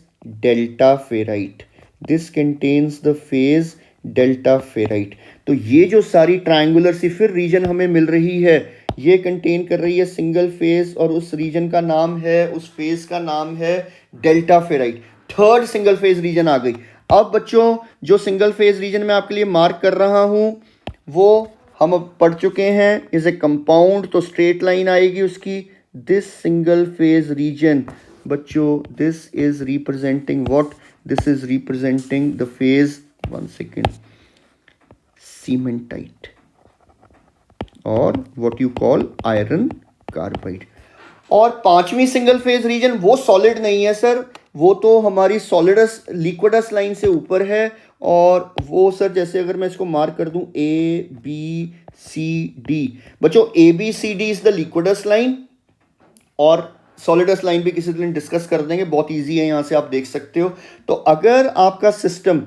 delta ferrite. This contains the phase delta ferrite. तो ये जो सारी triangular सी फिर reason हमें मिल रही है, ये contain कर रही है सिंगल फेज, और उस रीजन का नाम है, उस फेज का नाम है delta ferrite. Third single phase region आ गई. अब बच्चों, जो सिंगल फेज रीजन मैं आपके लिए मार्क कर रहा हूं वो हम अब पढ़ चुके हैं. इज ए कंपाउंड, तो स्ट्रेट लाइन आएगी उसकी. दिस सिंगल फेज रीजन बच्चों, this is representing what? This is representing the phase, one second, cementite और what you call iron carbide. और पांचवी सिंगल फेज रीजन वो सॉलिड नहीं है सर, वो तो हमारी सॉलिडस लिक्विडस लाइन से ऊपर है. और वो सर, जैसे अगर मैं इसको मार्क कर दूं ए बी सी डी, बच्चों A B C D is the liquidus line, और सॉलिडस लाइन भी किसी दिन डिस्कस कर देंगे, बहुत इजी है, यहां से आप देख सकते हो. तो अगर आपका system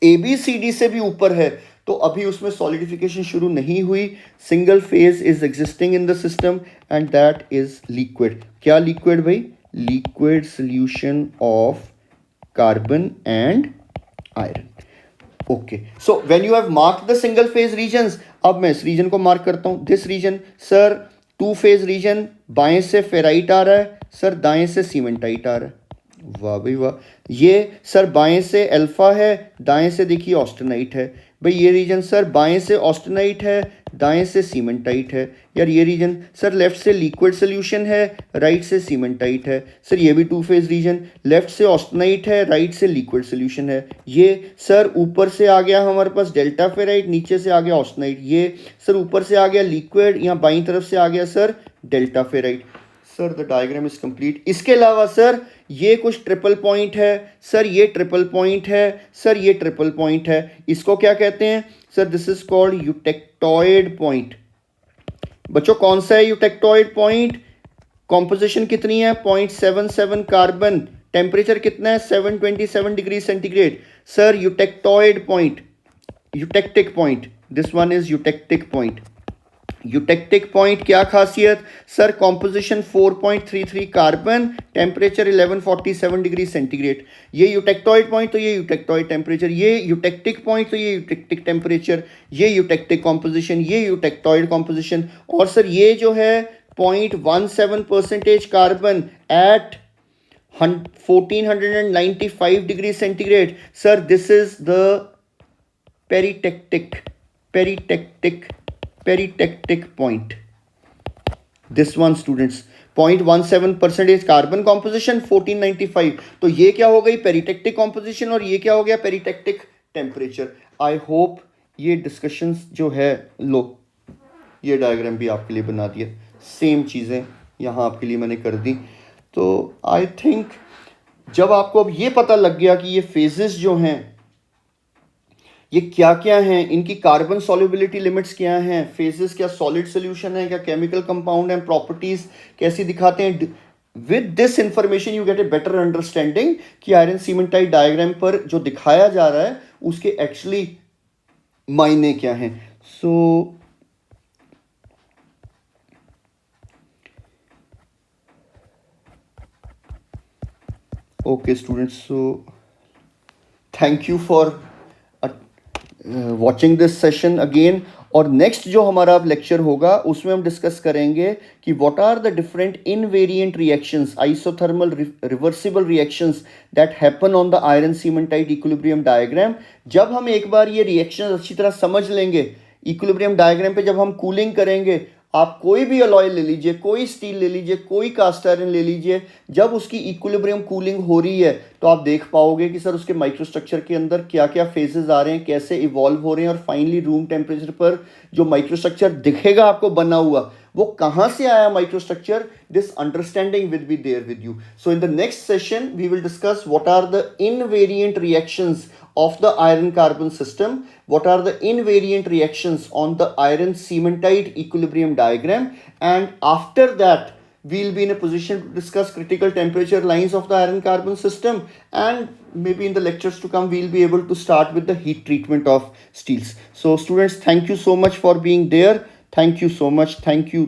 A B C D से भी ऊपर है तो अभी उसमें सॉलिडिफिकेशन शुरू नहीं हुई. Single phase is existing in the system and that is liquid. क्या लिक्विड भाई? Liquid solution of carbon and iron. Okay, so when you have marked the single phase regions, अब मैं इस रीजन को मार्क करता हूं. This region sir, two phase region, बाएं से फेराइट आ रहा है सर, दाएं से सीमेंटाइट आ रहा है. वाह भाई वाह. ये सर बाएं से अल्फा है, दाएं से देखिए ऑस्टेनाइट है. भाई ये रीजन सर बाएं से ऑस्टेनाइट है, दाएं से सीमेंटाइट है. यार ये रीजन सर लेफ्ट से लिक्विड सोल्यूशन है, राइट से सीमेंटाइट है. सर ये भी टू फेज रीजन, लेफ्ट से ऑस्टेनाइट है, राइट से लिक्विड सोल्यूशन है. ये सर ऊपर से आ गया हमारे पास डेल्टा फेराइट, नीचे से आ गया ऑस्टेनाइट. ये सर ऊपर से आ गया लिक्विड, यहाँ बाईं तरफ से आ गया sir delta ferrite. Sir the diagram is complete. इसके अलावा सर ये कुछ ट्रिपल पॉइंट है, सर ये ट्रिपल पॉइंट है, सर ये ट्रिपल पॉइंट है. इसको क्या कहते हैं sir? This is called eutectoid point. बच्चों कौन सा है यूटेक्टॉइड पॉइंट? कॉम्पोजिशन कितनी है? 0.77 कार्बन. टेम्परेचर कितना है? 727 degree centigrade. Sir eutectoid point, eutectic point, this one is eutectic point. Eutectic point क्या खासियत? Sir composition 4.33 carbon, temperature 1147 degree centigrade. ये यूटेक्टॉइड पॉइंट तो ये यूटेक्टॉइड टेम्परेचर, ये यूटेक्टिक पॉइंट तो ये यूटेक्टिक टेम्परेचर, ये यूटेक्टिक कॉम्पोजिशन, ये यूटेक्टॉइड कॉम्पोजिशन. और सर ये जो है 0.17% carbon at 1495 degree centigrade. Sir this is the peritectic point. This one students, 0.17% carbon composition, 1495. तो ये क्या हो गई? Peritectic composition. और ये क्या हो गया? Peritectic temperature. आई होप ये डिस्कशंस जो है, लो ये डायग्राम भी आपके लिए बना दिया, सेम चीज़ें यहाँ आपके लिए मैंने कर दी. तो आई थिंक जब आपको अब ये पता लग गया कि ये फेजेस जो हैं ये क्या क्या हैं, इनकी कार्बन सॉल्युबिलिटी लिमिट्स क्या हैं, फेजेस क्या सॉलिड सोल्यूशन है, क्या केमिकल कंपाउंड हैं, प्रॉपर्टीज कैसी दिखाते हैं, with this information you get a better understanding कि आयरन सीमेंटाइट डायग्राम पर जो दिखाया जा रहा है उसके एक्चुअली मायने क्या हैं. सो Okay, students, so thank you for watching this session again. और नेक्स्ट जो हमारा अब लेक्चर होगा उसमें हम डिस्कस करेंगे कि what are the different invariant reactions, isothermal reversible reactions that happen on the iron cementite equilibrium diagram. जब हम एक बार ये रिएक्शन अच्छी तरह समझ लेंगे इक्विलिब्रियम डायग्राम पे, जब हम कूलिंग करेंगे, आप कोई भी अलॉय ले लीजिए, कोई स्टील ले लीजिए, कोई कास्ट आयरन ले लीजिए, जब उसकी इक्विलिब्रियम कूलिंग हो रही है तो आप देख पाओगे कि सर उसके माइक्रोस्ट्रक्चर के अंदर क्या क्या फेजेस आ रहे हैं, कैसे इवॉल्व हो रहे हैं, और फाइनली रूम टेम्परेचर पर जो माइक्रोस्ट्रक्चर दिखेगा आपको बना हुआ, वो कहाँ से आया microstructure. This understanding will be there with you. So in the next session we will discuss what are the invariant reactions of the iron carbon system, what are the invariant reactions on the iron cementite equilibrium diagram, and after that we'll be in a position to discuss critical temperature lines of the iron carbon system, and maybe in the lectures to come we'll be able to start with the heat treatment of steels. So students, thank you so much for being there. Thank you so much. Thank you.